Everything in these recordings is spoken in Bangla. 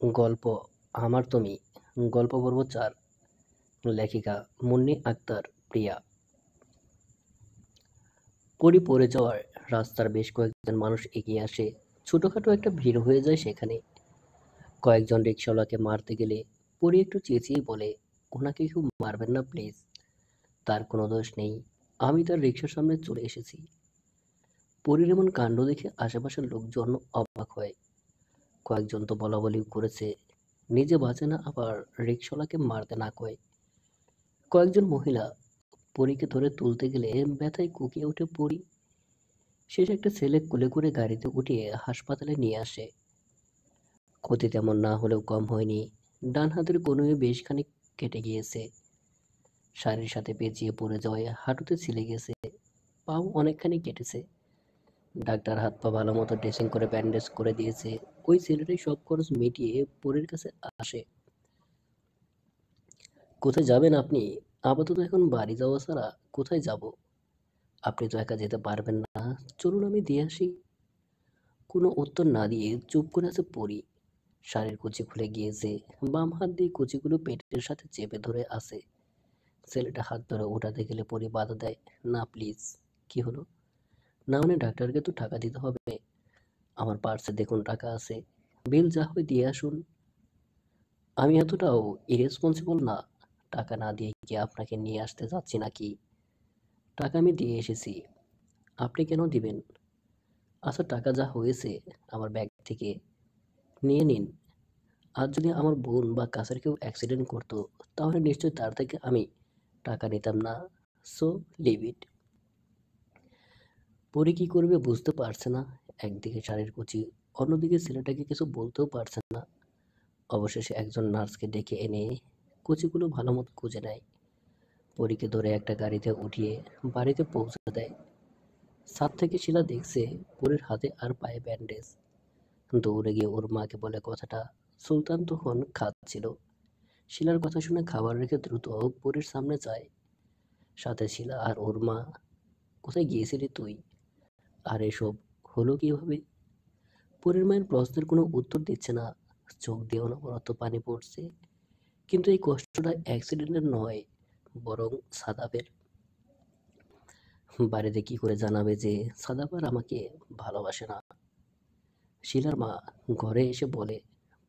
গল্প আমার তুমি, গল্প পর্ব ৪। লেখিকা মুন্নি আক্তার প্রিয়া। পরি পড়ে যাওয়ার রাস্তার বেশ কয়েকজন মানুষ এগিয়ে আসে। ছোটখাটো একটা ভিড় হয়ে যায় সেখানে। কয়েকজন রিকশাওয়ালাকে মারতে গেলে পরি একটু চেঁচিয়ে বলে, ওনাকে কেউ মারবেন না প্লিজ, তার কোনো দোষ নেই, আমি তার রিকশার সামনে চলে এসেছি। পরির এমন কাণ্ড দেখে আশেপাশের লোকজন অবাক হয়। কয়েকজন তো বলাবলি করেছে, নিজে বাঁচে না আবার রিকশাওয়ালাকে মারতে না কয়। কয়েকজন মহিলা পরীকে ধরে তুলতে গেলে ব্যথায় কুঁকিয়ে ওঠে পরী। শেষে একটা ছেলে কোলে করে গাড়িতে উঠিয়ে হাসপাতালে নিয়ে আসে। ক্ষতি তেমন না হলেও কম হয়নি। ডান হাতের কনুয়ে বেশ খানিক কেটে গিয়েছে। শাড়ির সাথে পেঁচিয়ে পড়ে যাওয়ায় হাঁটুতে ছিলে গেছে। পাও অনেকখানি কেটেছে। ডাক্তার হাত পা ভালো মতো ড্রেসিং করে ব্যান্ডেজ করে দিয়েছে। ওই ছেলেটাই সব খরচ মিটিয়ে পরীর কাছে আসে। কোথায় যাবেন আপনি? আপাতত এখন বাড়ি যাওয়া ছাড়া কোথায় যাব? আপনি তো একা যেতে পারবেন না, চলুন আমি দিয়ে আসি। কোনো উত্তর না দিয়ে চুপ করে আছে পরী। শাড়ির কুচি খুলে গিয়েছে। বাম হাত দিয়ে কুচিগুলো পেটের সাথে চেপে ধরে আছে। ছেলেটা হাত ধরে ওঠাতে গেলে পরী বাধা দেয়, না প্লিজ। কি হলো? না মানে ডাক্তারকে তো টাকা দিতে হবে। আমার পার্সে দেখুন টাকা আছে, বিল যা হয় দিয়ে আসুন। আমি এতটাও ইরেসপন্সিবল না, টাকা না দিয়ে কি আপনাকে নিয়ে আসতে যাচ্ছি নাকি? টাকা আমি দিয়ে এসেছি, আপনি কেন দিবেন? আচ্ছা টাকা যা হয়েছে আমার ব্যাগ থেকে নিয়ে নিন। আজ যদি আমার বোন বা কাছের কেউ অ্যাক্সিডেন্ট করতো, তাহলে নিশ্চয়ই তার থেকে আমি টাকা নিতাম না। So leave it. পরে কি করবে বুঝতে পারছে না। একদিকে শাড়ির কুচি, অন্যদিকে ছেলেটাকে কিছু বলতেও পারছে না। অবশেষে একজন নার্সকে ডেকে এনে কুচিগুলো ভালো মতো খুঁজে নেয়। পরীকে ধরে একটা গাড়িতে উঠিয়ে বাড়িতে পৌঁছে দেয়। ছাদ থেকে শিলা দেখছে পরীর হাতে আর পায়ে ব্যান্ডেজ। দৌড়ে গিয়ে ওর মাকে বলে কথাটা। সুলতান তখন খাচ্ছিল। শিলার কথা শুনে খাবার রেখে দ্রুত পরীর সামনে যায়। সাথে শিলা আর ওর মা। কোথায় গিয়েছিলি তুই? আর এসব হলো কিভাবে? পরীর মায়ের প্রশ্নের কোনো উত্তর দিচ্ছে না। চোখ দিয়ে অনবরত পানি পড়ছে। কিন্তু এই কষ্টটা অ্যাক্সিডেন্টের নয়, বরং সাদাপের। বাড়িতে কি করে জানাবে যে সাদাপার আমাকে ভালোবাসে না? শিলার মা ঘরে এসে বলে,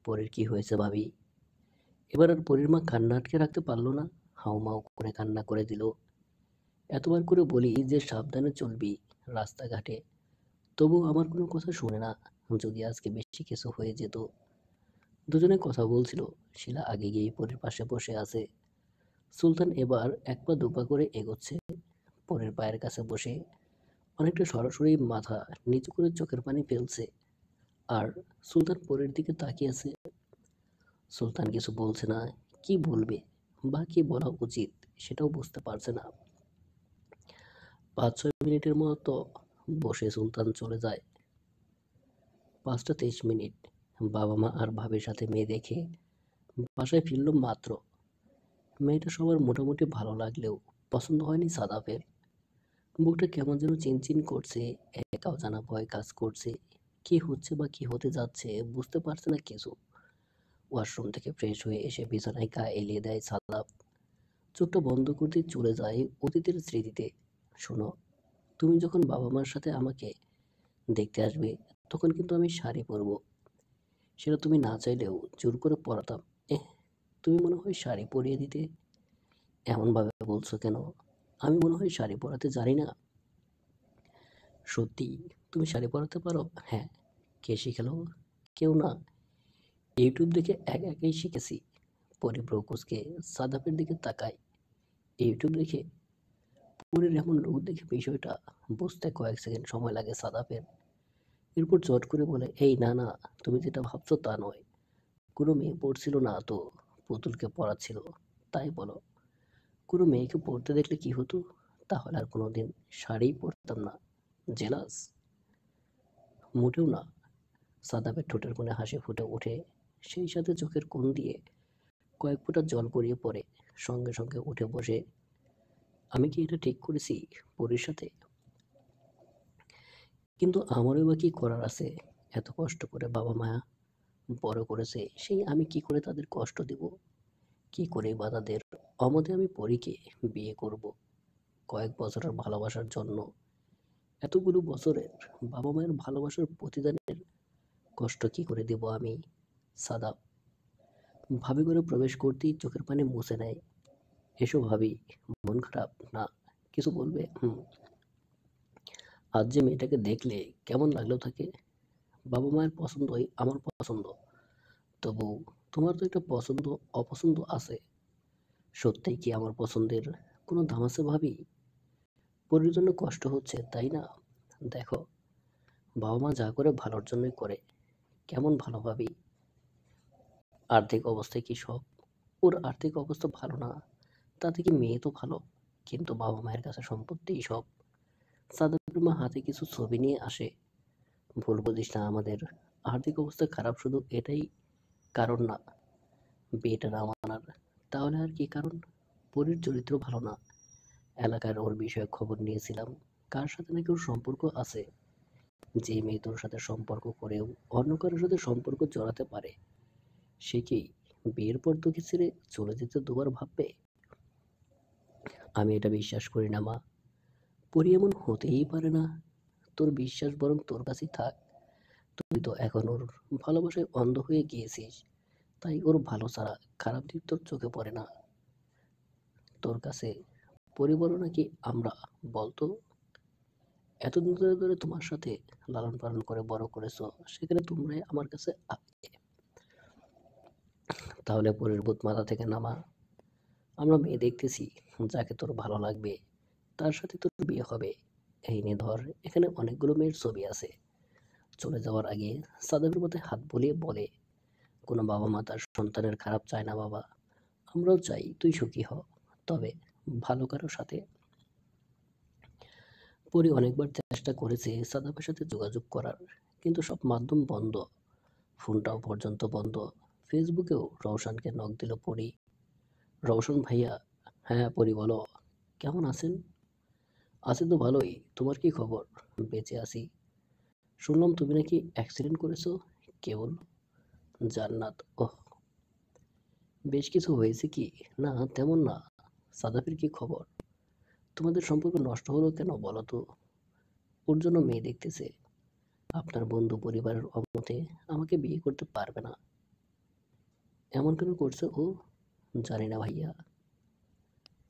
পরীর কি হয়েছে ভাবি? এবার আর পরীর মা কান্না আটকে রাখতে পারলো না। হাউমাউ করে কান্না করে দিল। এতবার করে বলি যে সাবধানে চলবি রাস্তাঘাটে, তবু আমার কোনো কথা শোনে না। যদি আজকে বেশি কিছু হয়ে যেত। দুজনে কথা বলছিল। শিলা আগে গিয়ে পরীর পাশে বসে আছে। সুলতান এবার এক পা দুপা করে এগোচ্ছে পরের পায়ের কাছে বসে। অনেকটা সরাসরি মাথা নিচু করে চোখের পানি ফেলছে। আর সুলতান পরের দিকে তাকিয়ে আছে। সুলতান কিছু বলছে না। কি বলবে বা কি বলা উচিত সেটাও বুঝতে পারছে না। ৫-৬ মিনিটের মতো বসে সুলতান চলে যায়। ৫টা ২৩ মিনিট। বাবা মা আর ভাবির সাথে মেয়ে দেখে বাসায় ফিরল মাত্র। মেয়েটা সবার মোটামুটি ভালো লাগলেও পছন্দ হয়নি সাদাফের। বুকটা কেমন যেন চিনচিন করছে। একাও জানা ভয় কাজ করছে। কি হচ্ছে বা কি হতে যাচ্ছে বুঝতে পারছে না কিছু। ওয়াশরুম থেকে ফ্রেশ হয়ে এসে বিছানায় গা এলিয়ে দেয় সাদাফ। চোখটা বন্ধ করতে চলে যায় অতীতের স্মৃতিতে। শোনো, তুমি যখন বাবা মার সাথে আমাকে দেখতে আসবে, তখন কিন্তু আমি শাড়ি পরবো। সেটা তুমি না চাইলেও জোর করে পরাতাম। এহ, তুমি মনে হয় শাড়ি পরিয়ে দিতে। এমন ভাবে বলছো কেন? আমি মনে হয় শাড়ি পরাতে জানি না? সত্যি তুমি শাড়ি পরাতে পারো? হ্যাঁ। কে শিখালো? কেউ না, ইউটিউব দেখে একা একাই শিখেছি। পরে ব্রকুসকে সাদাপের দিকে তাকায়। ইউটিউব দেখে? পরের এমন লোক দেখে বিষয়টা বুঝতে কয়েক সেকেন্ড সময় লাগে সাদাপের। এরপর চট করে বলে, এই না না, তুমি যেটা ভাবছো তা নয়। কোনো মেয়ে পড়ছিল না তো, পুতুলকে পড়াচ্ছিল, তাই বলো। কোনো মেয়েকে পড়তে দেখলে কি হতো? তাহলে আর কোনোদিন শাড়িই পরতাম না। জেলাস? মোটেও না। সাদাপের ঠোঁটের কোণে হাসি ফুটে ওঠে। সেই সাথে চোখের কোণ দিয়ে কয়েক ফোঁটা জল গড়িয়ে পড়ে। সঙ্গে সঙ্গে উঠে বসে। আমি কি এটা ঠিক করেছি পরীর সাথে? কিন্তু আমারও বা কি করার আছে? এত কষ্ট করে বাবা মা বড় করেছে, সেই আমি কি করে তাদের কষ্ট দেব? কি করে বা তাদের অমতে আমি পরীকে বিয়ে করব? কয়েক বছরের ভালোবাসার জন্য এতগুলো বছরের বাবা মায়ের ভালোবাসার প্রতিদানের কষ্ট কি করে দেব আমি? সাদা ভাবি করে প্রবেশ করতেই চোখের পানি মুছে নেয়। এসো ভাবি, মন খারাপ না? কিছু বলবে? আজ যে মেয়েটাকে দেখলে কেমন লাগলো তাকে? বাবা মায়ের পছন্দই আমার পছন্দ, তবু তোমার তো একটা পছন্দ অপছন্দ আছে। সত্যিই কি আমার পছন্দের কোনো দাম আছে ভাবি? পরির জন্য কষ্ট হচ্ছে তাই না? দেখো, বাবা মা যা করে ভালোর জন্যই করে। কেমন ভালো ভাবি? আর্থিক অবস্থায় কি সব? ওর আর্থিক অবস্থা ভালো না, তাতে কি মেয়ে তো ভালো, কিন্তু বাবা মায়ের কাছে সম্পত্তিই সব। সাদাতের মা হাতে কিছু ছবি নিয়ে আসে। ভুল বুঝিস না, আমাদের আর্থিক অবস্থা খারাপ শুধু এটাই কারণ না বিয়েটা না মানার। তাহলে আর কি কারণ? পরীর চরিত্র ভালো না। এলাকার ওর বিষয়ে খবর নিয়েছিলাম, কার সাথে নাকি ওর সম্পর্ক আছে। যে মেয়ে তোর সাথে সম্পর্ক করেও অন্য কারোর সাথে সম্পর্ক জড়াতে পারে, সে কি বিয়ের পর তোকে ছেড়ে চলে যেতে দুবার ভাববে? আমি এটা বিশ্বাস করি না মা। পরি এমন হতেই পারে না। তোর বিশ্বাস বরং তোর কাছেই থাক। তুই তো এখন ওর ভালোবাসায় অন্ধ হয়ে গিয়েছিস, তাই ওর ভালো ছাড়া খারাপ দিক তোর চোখে পড়ে না। তোর কাছে পরি বড় নাকি আমরা, বলতো? এতদিন ধরে ধরে তোমার সাথে লালন পালন করে বড় করেছো, সেখানে তোমরাই আমার কাছে তাহলে পরের ভূত মাথা থেকে নামা। আমরা মেয়ে দেখতেছি, যাকে তোর ভালো লাগবে তার সাথে তোর বিয়ে হবে। এই নে ধর, এখানে অনেকগুলো মেয়ের ছবি আছে। চলে যাওয়ার আগে সাদাবের মধ্যে হাত বুলিয়ে বলে, কোনো বাবা মা তার সন্তানের খারাপ চায় না বাবা। আমরাও চাই তুই সুখী হ, তবে ভালো কারোর সাথে। পরি অনেকবার চেষ্টা করেছে সাদাবের সাথে যোগাযোগ করার, কিন্তু সব মাধ্যম বন্ধ। ফোনটাও পর্যন্ত বন্ধ। ফেসবুকেও রওশনকে নক দিল পরি। রওশন ভাইয়া। হ্যাঁ পরি বলো, কেমন আছেন? আছি তো ভালোই, তোমার কি খবর? বেঁচে আছি। শুনলাম তুমি নাকি অ্যাক্সিডেন্ট করেছো। কে বলল? জান্নাত। ওহ, বেশ কিছু হয়েছে কি? না তেমন না। সাদাফের কি খবর? তোমাদের সম্পর্ক নষ্ট হলো কেন বলো তো? ওর জন্য মেয়ে দেখতেছে। আপনার বন্ধু পরিবারের অমতে আমাকে বিয়ে করতে পারবে না। এমন কেন করছে ও? জানি না ভাইয়া।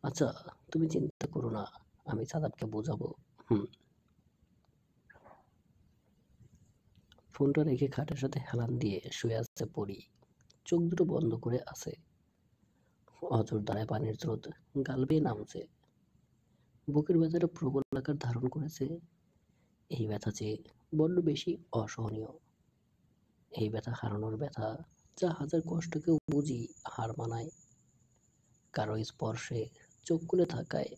আচ্ছা, তুমি চিন্তা করো না, আমি সাদাবকে বোঝাবো। হুম। ফোনটা রেখে খাটের সাথে হেলান দিয়ে শুয়ে আছে পরি। চোখ দুটো বন্ধ করে আছে। অঝোর ধারায় পানির স্রোত গাল বেয়ে নামছে। বুকের ব্যথাটা প্রবল আকার ধারণ করেছে। এই ব্যথা যে বড্ড বেশি অসহনীয়। এই ব্যথা হারানোর ব্যথা, যা হাজার কষ্টকেও বুঝি হার মানায়। কারো স্পর্শে চোখ খুলে থাকায়।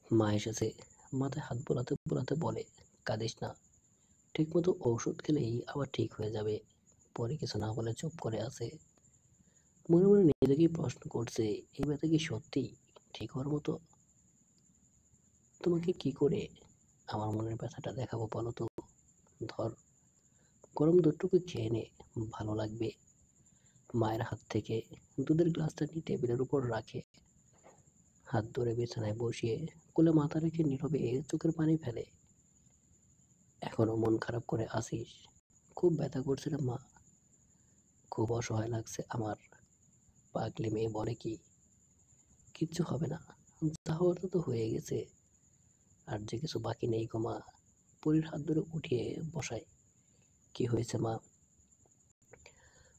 মা এসেছে। মাথায় হাত বোলাতে বোলাতে বলে, কাঁদিস না, ঠিকমতো ঔষধ খেলেই আবার ঠিক হয়ে যাবে। পরে কিছু না বলে চুপ করে আছে। মনে মনে নিজেকেই প্রশ্ন করছে, এই ব্যথা কি সত্যি ঠিক হওয়ার মতো? তোমাকে কি করে আমার মনের ব্যথাটা দেখাবো বলো তো? ধর, গরম দুধটুকু খেয়ে নে, ভালো লাগবে। মায়ের হাত থেকে দুধের গ্লাসটা নিয়ে টেবিলের উপর রাখে। হাত ধরে বিছানায় বসিয়ে কোলে মাথা রেখে নীরবে চোখের পানি ফেলে। এখনো মন খারাপ করে আসিস? খুব ব্যথা করছে রে মা, খুব অসহায় লাগছে আমার। পাগলি মেয়ে বলে কি, কিচ্ছু হবে না, যা হওয়ার তো হয়ে গেছে। আর যে কিছু বাকি নেই গো মা। পরীর হাত ধরে উঠিয়ে বসায়। কি হয়েছে মা?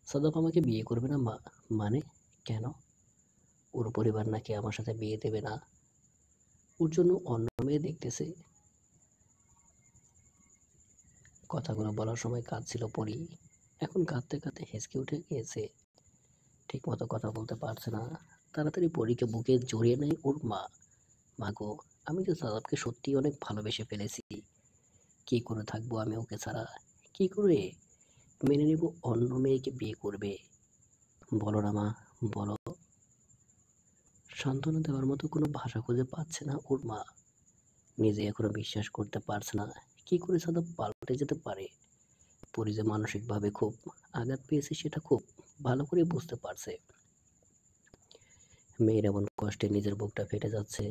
সাদাব আমাকে বিয়ে করবে না মা। মানে? কেন? ওর পরিবার নাকি আমার সাথে বিয়ে দেবে না, ওর জন্য অন্য মেয়ে দেখতেছে। কথাগুলো বলার সময় কাঁদছিল পরি, এখন কাঁদতে কাঁদতে হেসকে উঠে গিয়েছে। ঠিক মতো কথা বলতে পারছে না। তাড়াতাড়ি পরীকে বুকে জড়িয়ে নেয় ওর মা। মা গো, আমি তো সাদাবকে সত্যিই অনেক ভালোবেসে ফেলেছি। কি করে থাকবো আমি ওকে ছাড়া? কি করে মেনে নেব অন্য মেয়েকে বিয়ে করবে? বলো না মা, বলো। সান্ত্বনা দেওয়ার মতো কোনো ভাষা খুঁজে পাচ্ছে না ওর মা। নিজে এখনো বিশ্বাস করতে পারছে না কি করে সাদাব পাল্টে যেতে পারে। পরি যে মানসিকভাবে খুব আঘাত পেয়েছে সেটা খুব ভালো করে বুঝতে পারছে। মেয়ের এমন কষ্টে নিজের বুকটা ফেটে যাচ্ছে।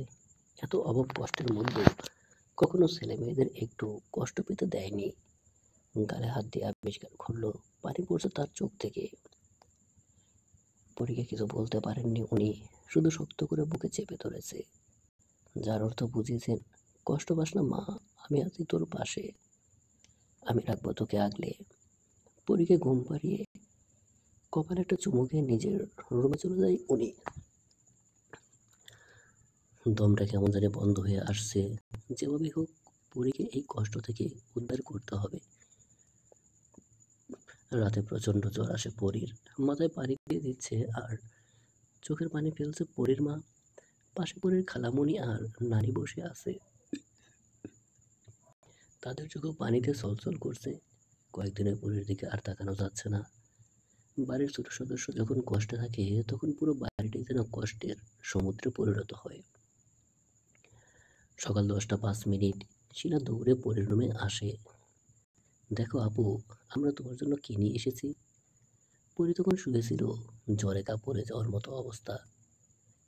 এত অভাব কষ্টের মধ্যে কখনো ছেলে মেয়েদের একটু কষ্ট পেতে দেয়নি। গালে হাত দিয়ে আবিষ্কার করলো, পানি পড়ছে তার চোখ থেকে। পরীকে কিছু বলতে পারেননি উনি, শুধু শক্ত করে বুকে চেপে ধরেছে, যার অর্থ বুঝিয়েছেন, কষ্ট পাস না মা, আমি আছি তোর পাশে, আমি রাখবো তোকে আগলে। পরীকে ঘুম পাড়িয়ে কপালে একটা চুমু খেয়ে নিজের রুমে চলে যায় উনি। দমটা কেমন জানি বন্ধ হয়ে আসছে। যেভাবে হোক পরীকে এই কষ্ট থেকে উদ্ধার করতে হবে। রাতে প্রচন্ড জ্বর আসে পরীর, মাথায় পানি দিয়ে দিচ্ছে আর চোখের পানি ফেলছে পরীর মা। পাশে পরীর খালামণি আর নানি বসে আছে, তাদের চোখেও পানিতে ছলছল করছে। কয়েকদিনের পরীর দিকে আর তাকানো যাচ্ছে না। বাড়ির ছোট সদস্য যখন কষ্টে থাকে তখন পুরো বাড়িটাই যেন কষ্টের সমুদ্রে পরিণত হয়। সকাল 10টা 5 মিনিট শিলা দৌড়ে পরীর রুমে আসে। দেখো আপু, আমরা তোমার জন্য কি নিয়ে এসেছি। পরী তখন শুয়েছিল, জ্বরে কাপড়ে যাওয়ার মতো অবস্থা।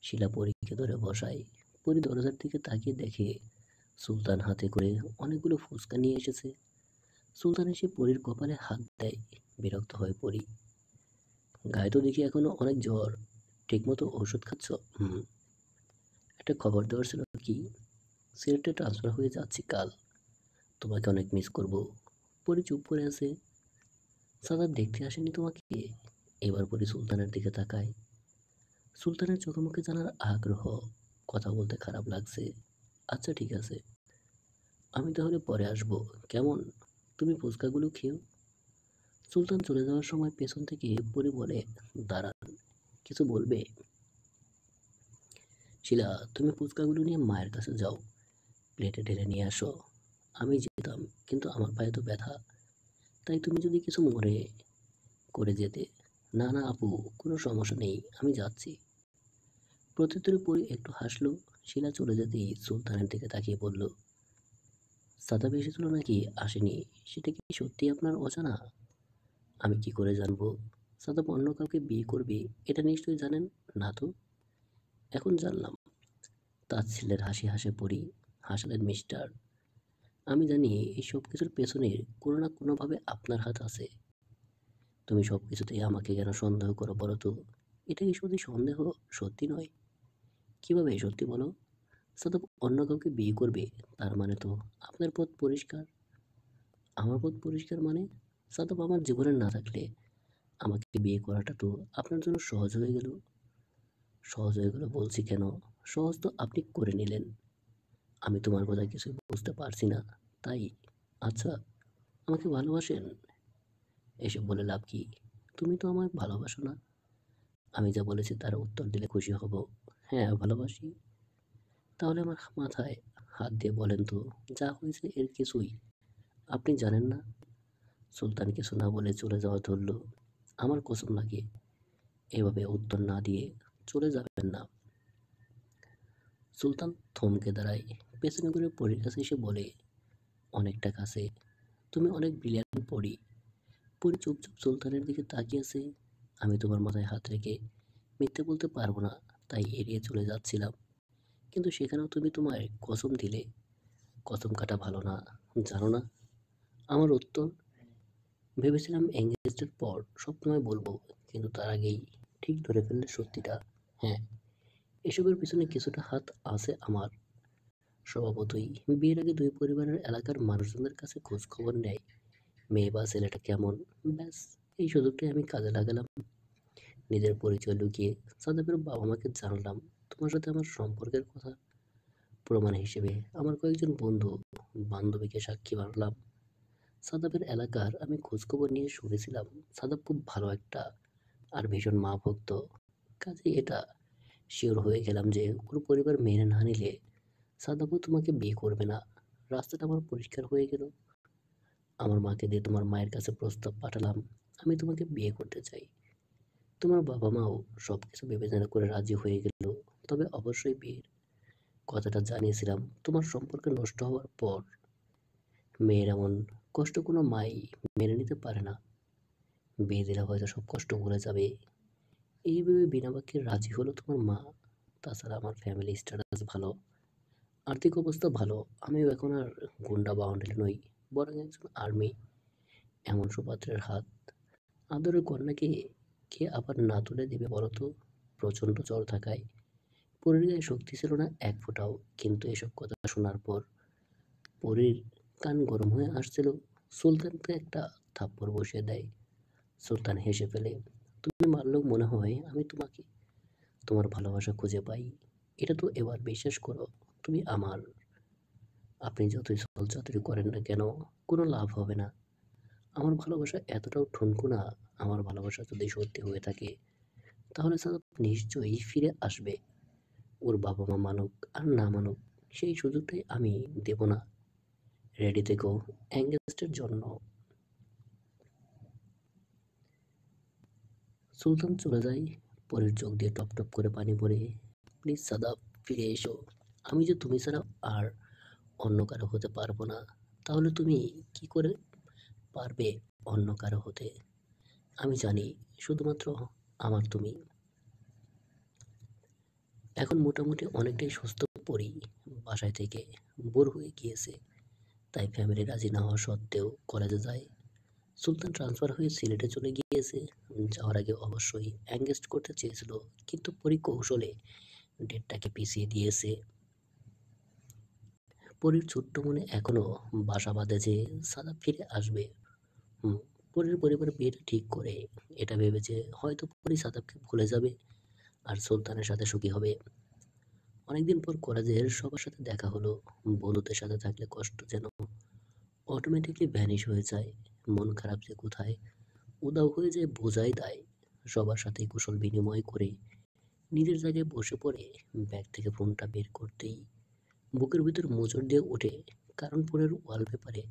শিলা পরীকে ধরে বসায়। পরী দরজার দিকে তাকিয়ে দেখে সুলতান হাতে করে অনেকগুলো ফুচকা নিয়ে এসেছে। সুলতান এসে পরীর কপালে হাত দেয়। বিরক্ত হয় পরী। গায়ে তো দেখি এখনো অনেক জ্বর, ঠিকমতো ওষুধ খাচ্ছ? হুম। একটা খবর দেওয়ার ছিল। কি? সিলেটে ট্রান্সফার হয়ে যাচ্ছি কাল, তোমাকে অনেক মিস করব। পরী চুপ করে আছে। সাদা দেখতে আসেনি তোমাকে? এবার পরী সুলতানের দিকে তাকায়। সুলতানের চোখে মুখে জানার আগ্রহ। কথা বলতে খারাপ লাগছে। আচ্ছা ঠিক আছে, আমি তাহলে পরে আসবো, কেমন? তুমি ফুচকাগুলো খেও। সুলতান চলে যাওয়ার সময় পেছন থেকে পরী বলে, দাঁড়ান, কিছু বলবে? শিলা, তুমি ফুচকাগুলো নিয়ে মায়ের কাছে যাও, প্লেটে ঢেলে নিয়ে আসো। আমি যেতাম, কিন্তু আমার পায়ে তো ব্যথা, তাই তুমি যদি কিছু মনে করে যেতে। না না আপু, কোনো সমস্যা নেই, আমি যাচ্ছি। প্রত্যুত্তরে পরী একটু হাসলো। শিলা চলে যেতেই সুলতানের দিকে তাকিয়ে বলল, সাদাব এসেছিল নাকি আসেনি, সেটা কি সত্যি আপনার অজানা? আমি কি করে জানবো? সাদাব অন্য কাউকে বিয়ে করবে, এটা নিশ্চয়ই জানেন। না তো। এখন জানলাম। তাচ্ছিল্যের হাসি হাসে পড়ি। হাসলেন মিস্টার। আমি জানি এই সব কিছুর পেছনে কোনো না কোনোভাবে আপনার হাত আছে। তুমি সব কিছুতেই আমাকে কেন সন্দেহ করো বলো তো? এটা কি শুধু সন্দেহ, সত্যি নয়? কিভাবে সত্যি বলো? সাদাব অন্য কাউকে বিয়ে করবে, তার মানে তো আপনার পথ পরিষ্কার। আমার পথ পরিষ্কার মানে? সাদাব আমার জীবনে না থাকলে আমাকে বিয়ে করাটা তো আপনার জন্য সহজ হয়ে গেল। সহজ হয়ে গেল বলছি কেন? সহজ তো আপনি করে নিলেন। আমি তোমার কথা কিছুই বুঝতে পারছি না, তাই। আচ্ছা, আমাকে ভালোবাসেন? এসব বলে লাভ কি? তুমি তো আমায় ভালোবাসো না। আমি যা বলেছি তার উত্তর দিলে খুশি হব। হ্যাঁ, ভালোবাসি। তাহলে আমার মাথায় হাত দিয়ে বলেন তো, যা হয়েছে এর কিছুই আপনি জানেন না? সুলতান কিছু না বলে চলে যাওয়া ধরল। আমার কসম লাগে, এভাবে উত্তর না দিয়ে চলে যাবেন না। সুলতান থমকে দাঁড়ায়। পেছনে করে পরীর কাছে এসে বলে, অনেকটা কাছে। তুমি অনেক ব্রিলিয়ান্ট পরী। পরী চুপচাপ সুলতানের দিকে তাকিয়ে আছে। আমি তোমার মাথায় হাত রেখে মিথ্যে বলতে পারবো না, তাই এড়িয়ে চলে যাচ্ছিলাম। কিন্তু সেখানেও তুমি তোমায় কসম দিলে। কসম কাটা ভালো না, জানো না? আমার উত্তর? ভেবেছিলাম এঙ্গেজমেন্টের পর সব তোমায় বলবো, কিন্তু তার আগেই ঠিক ধরে ফেললে সত্যিটা। হ্যাঁ, এসবের পিছনে কিছুটা হাত আছে আমার। স্বভাবতই বিয়ের আগে দুই পরিবারের এলাকার মানুষজনদের কাছে খোঁজ খবর নেয়, মেয়ে বা ছেলেটা কেমন। ব্যাস, এই সুযোগটাই আমি কাজে লাগালাম। নিজের পরিচয় লুকিয়ে সাদাবের বাবা মাকে জানালাম তোমার সাথে আমার সম্পর্কের কথা। প্রমাণ হিসেবে আমার কয়েকজন বন্ধু বান্ধবীকে সাক্ষী বানালাম। সাদাবের এলাকার আমি খোঁজখবর নিয়ে শুনেছিলাম সাদাব খুব ভালো একটা আর ভীষণ মা ভক্ত। কাজেই এটা শিওর হয়ে গেলাম যে ওর পরিবার মেনে না নিলে সাদাবও তোমাকে বিয়ে করবে না। রাস্তাটা আমার পরিষ্কার হয়ে গেল। আমার মাকে দিয়ে তোমার মায়ের কাছে প্রস্তাব পাঠালাম, আমি তোমাকে বিয়ে করতে চাই। তোমার বাবা মাও সবকিছু বিবেচনা করে রাজি হয়ে গেল। তবে অবশ্যই বিয়ের কথাটা জানিয়েছিলাম তোমার সম্পর্ক নষ্ট হওয়ার পর। মেয়ের এমন কষ্ট কোনো মাই মেনে নিতে পারে না। বিয়ে দিলে হয়তো সব কষ্ট ভুলে যাবে, এই ভেবে বিনা বাক্যে রাজি হলো তোমার মা। তাছাড়া আমার ফ্যামিলি স্ট্যাটাস ভালো, আর্থিক অবস্থা ভালো। আমিও এখন আর গুন্ডা বাউন্ডারি নই, বরং একজন আর্মি। এমন সুপাত্রের হাত আদরের কন্যাকে কে আবার না তুলে দেবে বলো তো? প্রচণ্ড জ্বর থাকায় পরীর গায়ে শক্তি ছিল না এক ফোঁটাও। কিন্তু এসব কথা শোনার পর পরীর কান গরম হয়ে আসছিল। সুলতানকে একটা থাপ্পড় বসিয়ে দেয়। সুলতান হেসে ফেলে। তুমি মারলেও মনে হয় আমি তোমাকে, তোমার ভালোবাসা খুঁজে পাই। এটা তো এবার বিশ্বাস করো, তুমি আমার। আপনি যতই ছলচাতুরি করেন না কেন, কোনো লাভ হবে না। আমার ভালোবাসা এতটাও ঠুনকো না। আমার ভালোবাসা যদি সত্যি হয়ে থাকে তাহলে সাদাব নিশ্চয়ই ফিরে আসবে। ওর বাবা মা মানুক আর না মানুক, সেই সুযোগটাই আমি দেব না। রেডি থেকো এঙ্গেজমেন্টের জন্য। সুলতান চলে যায়। পরের চোখ দিয়ে টপ টপ করে পানি পড়ে। প্লিজ সাদাব, ফিরে এসো। আমি যে তুমি ছাড়া আর অন্য কারো হতে পারবো না। তাহলে তুমি কি করে পারবে অন্য কারো হতে? আমি জানি, শুধুমাত্র আমার তুমি। এখন মোটামুটি অনেকটাই সুস্থ। পড়ি বাসায় থেকে বোর হয়ে গিয়েছে, তাই ফ্যামিলি রাজি না হওয়া সত্ত্বেও কলেজে যায়। সুলতান ট্রান্সফার হয়ে সিলেটে চলে গিয়েছে। যাওয়ার আগে অবশ্যই এঙ্গেজ করতে চেয়েছিল, কিন্তু পরী কৌশলে ডেটটাকে পিছিয়ে দিয়েছে। পরীর ছোট্ট মনে এখনো বাসা বাঁধে যে সাদা ফিরে আসবে। হুম, পরীর পরিবার বিয়েটা ঠিক করে এটা ভেবেছে হয়তো পরী সাদাবকে ভুলে যাবে আর সুলতানের সাথে সুখী হবে। অনেকদিন পর কলেজের সবার সাথে দেখা হলো। বন্ধুদের সাথে থাকলে কষ্ট যেন অটোমেটিকলি ভ্যানিশ হয়ে যায়। মন খারাপ যে কোথায় উদাও হয়ে যায় বোঝাই দেয়। সবার সাথে কুশল বিনিময় করে নিজের জায়গায় বসে পড়ে ব্যাগ থেকে ফোনটা বের করতেই বুকের ভিতর মোচড় দিয়ে ওঠে। কারণ ফোনের ওয়ালপেপারে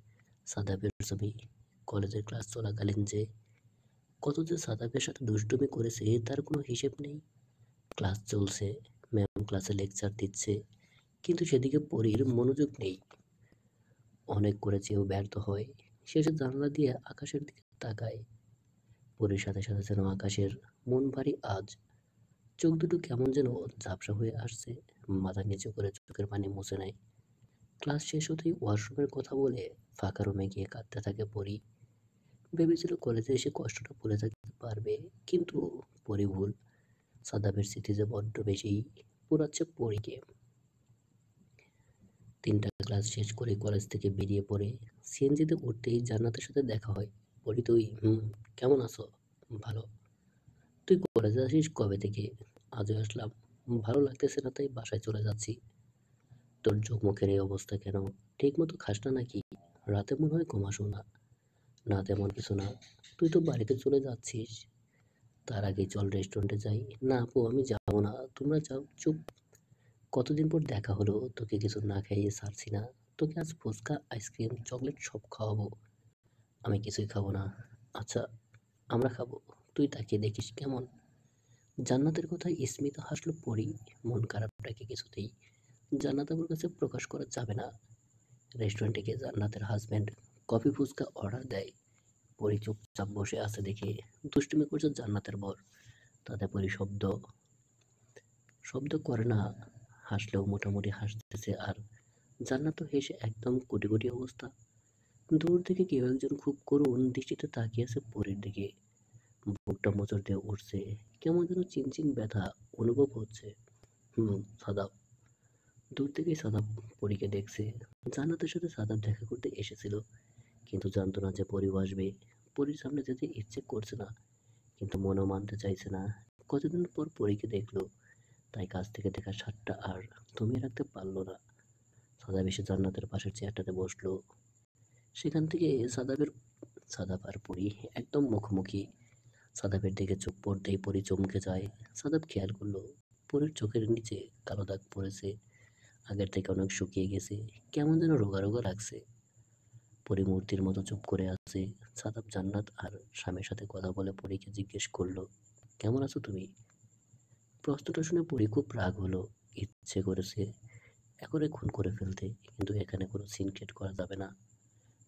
সাদাবের ছবি। কলেজের ক্লাস চলাকালীন যে কত যে সাদাবের সাথে দুষ্টুমি করেছে তার কোনো হিসেব নেই। ক্লাস চলছে, ম্যাম ক্লাসে লেকচার দিচ্ছে, কিন্তু সেদিকে পরীর মনোযোগ নেই। অনেক করেছেও ব্যর্থ হয়। শেষে জানলা দিয়ে আকাশের দিকে তাকায়। পরীর সাথে সাথে যেন আকাশের মন ভারী আজ। চোখ দুটো কেমন যেন ঝাপসা হয়ে আসছে। মাথা নিচু করে চোখের পানি মুছে নেয়। ক্লাস শেষ হতেই ওয়াশরুমের কথা বলে ফাঁকা রুমে গিয়ে কাঁদতে থাকে পরী। ভেবেছিল কলেজে এসে কষ্টটা ভুলে থাকতে পারবে, কিন্তু পরী ভুল। সাদাবের স্মৃতি যে বড্ড বেশি পোড়াচ্ছে পরীকে। 3টা ক্লাস শেষ করে কলেজ থেকে বেরিয়ে পড়ে সিএনজিতে উঠতেই জান্নাতের সাথে দেখা হয়। পড়ি, তুই কেমন আছো? ভালো। তুই কলেজে আসিস কবে থেকে? আজও আসলাম। ভালো লাগতেছে না তাই বাসায় চলে যাচ্ছি। তোর চোখ মুখের এই অবস্থা কেন? ঠিক মতো খাস না নাকি? রাতে মনে হয় ঘুমাসও না। না তেমন কিছু না। তুই তো বাড়িতে চলে যাচ্ছিস, তার আগে চল রেস্টুরেন্টে যাই। না আপু, আমি যাবো না, তোমরা যাও। চুপ। কতদিন পর দেখা হলো, তোকে কিছু না খাইয়ে ছাড়ছি না। তোকে আজ ফুচকা, আইসক্রিম, চকলেট সব খাওয়াবো। আমি কিছুই খাবো না। আচ্ছা, আমরা খাবো। তুই তাকিয়ে দেখিস কেমন। জান্নাতের কথায় স্মিত হাসলো পরি। মন খারাপটাকে কিছুতেই জান্নাত আপুর কাছে প্রকাশ করা যাবে না। রেস্টুরেন্টে গিয়ে জান্নাতের হাজবেন্ড কফি ফুচকা অর্ডার দেয়। পরি চুপচাপ বসে আছে দেখে দুষ্টুমি করছে জান্নাতের বর। তাতে পরি শব্দ শব্দ করে না, হাসলেও মোটামুটি হাসতেছে। আর জান্নাত তো হেসে একদম কোটি কোটি অবস্থা। দূর থেকে কেউ একজন খুব করুণ দৃষ্টিতে তাকিয়ে আছে পরীর দিকে। বুকটা মোচড় দিয়ে উঠছে, কেমন যেন চিনচিন ব্যথা অনুভব হচ্ছে। সাদাব। দূর থেকেই সাদাব পরীকে দেখছে। জান্নাতের সাথে সাদাব দেখা করতে এসেছিল, কিন্তু জানতো না যে পরীও আসবে। পরীর সামনে যেতে ইচ্ছে করছে না, কিন্তু মনেও মানতে চাইছে না। কতদিন পর পরীকে দেখলো, তাই কাছ থেকে দেখা সাতটা আর থমিয়ে রাখতে পারলো না। সাদাব এসে জান্নাতের পাশের চেয়ারটাতে বসলো। সেখান থেকে সাদাব আর পরী একদম মুখোমুখি। সাদাবের দিকে চোখ পড়তেই পরী চমকে যায়। সাদাব খেয়াল করলো পরীর চোখের নিচে কালো দাগ পড়েছে, আগের থেকে অনেক শুকিয়ে গেছে, কেমন যেন রোগা রোগা লাগছে। পরী মূর্তির মতো চুপ করে আছে। সাদাব জান্নাত আর স্বামীর সাথে কথা বলে পরীকে জিজ্ঞেস করলো, কেমন আছো তুমি? প্রশ্নটা শুনে পরী খুব রাগ হলো। ইচ্ছে করেছে এখনই খুন করে ফেলতে, কিন্তু এখানে কোনো সিন ক্রিয়েট করা যাবে না।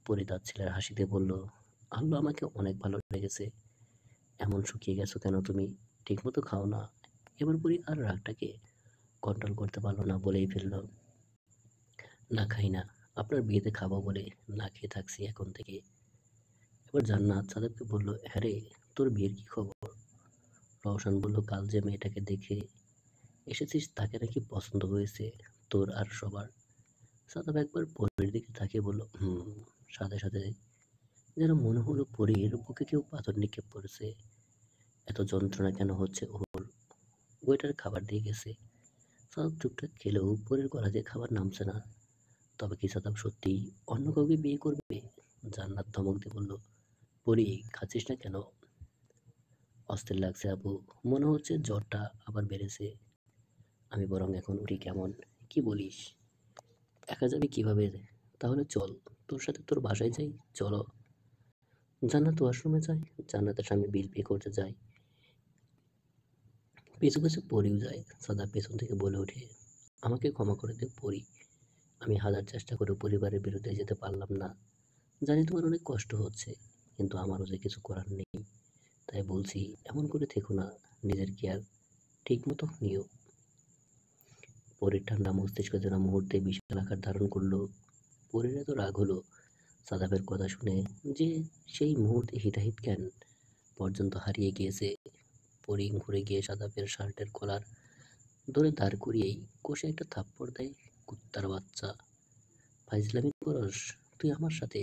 পরি তার ছেলের হাসিতে বলল, আল্লাহ আমাকে অনেক ভালো লেগেছে। এমন শুকিয়ে গেছো কেন তুমি? ঠিকমতো খাও না। এবার পরি আর রাগটাকে কন্ট্রোল করতে পারলো না, বলেই ফেলল, না খাই না। আপনার বিয়েতে খাবো বলে না খেয়ে থাকছি এখন থেকে। এবার জান্নাত সাদাবকে বলল, হ্যাঁ রে, তোর বিয়ের কি খবর? রওশন বলল, কাল যে মেয়েটাকে দেখে এসেছিস তাকে নাকি পছন্দ হয়েছে তোর আর সবার। সাদাব একবার পরীর দিকে তাকিয়ে বলল, হুম। সাথে সাথে যেন মনে হলো পরীর বুকে কেউ পাথর নিক্ষেপ করেছে। এত যন্ত্রণা কেন হচ্ছে ওর? ওয়েটার খাবার দিয়ে গেছে। সাদাব চুপচাপ খেলেও পরীর গলা দিয়ে খাবার নামছে না। তবে কি সাদাব সত্যি অন্য কাউকে বিয়ে করবে? জান্নাত ধমক দিয়ে বলল, পরী, খাচ্ছিস না কেন? অস্থির লাগছে আপু, মনে হচ্ছে জ্বরটা আবার বেড়েছে। আমি বরং এখন উঠি কেমন? কি বলিস? একা যাবি কিভাবে? তাহলে চল, তোর সাথে তোর বাসায় যাই। চলো। জান্নাত ওয়াশরুমে যায়। জান্নাতের স্বামী বিল পে করতে যায়। পিছু পিছু পড়েও যায়। সাদা পেছন থেকে বলে ওঠে, আমাকে ক্ষমা করে দে পড়ি। আমি হাজার চেষ্টা করে পরিবারের বিরুদ্ধে যেতে পারলাম না। জানি তোমার অনেক কষ্ট হচ্ছে, কিন্তু আমারও যে কিছু করার নেই। তাই বলছি, এমন করে থেকো না। নিজের কেয়ার ঠিক মতো নিও। পরীর ঠান্ডা মস্তিষ্ক যেন মুহূর্তে বিশাল আকার ধারণ করলো। পরীর এত রাগ হলো সাদাবের কথা শুনে যে সেই মুহূর্তে হিতাহিত জ্ঞান পর্যন্ত হারিয়ে গিয়েছে। পরি ঘুরে গিয়ে সাদাবের শার্টের কলার ধরে দাঁড় করিয়েই কষে একটা থাপ্পড় দেয়। কুত্তার বাচ্চা, ফাইজলামি করস তুই আমার সাথে?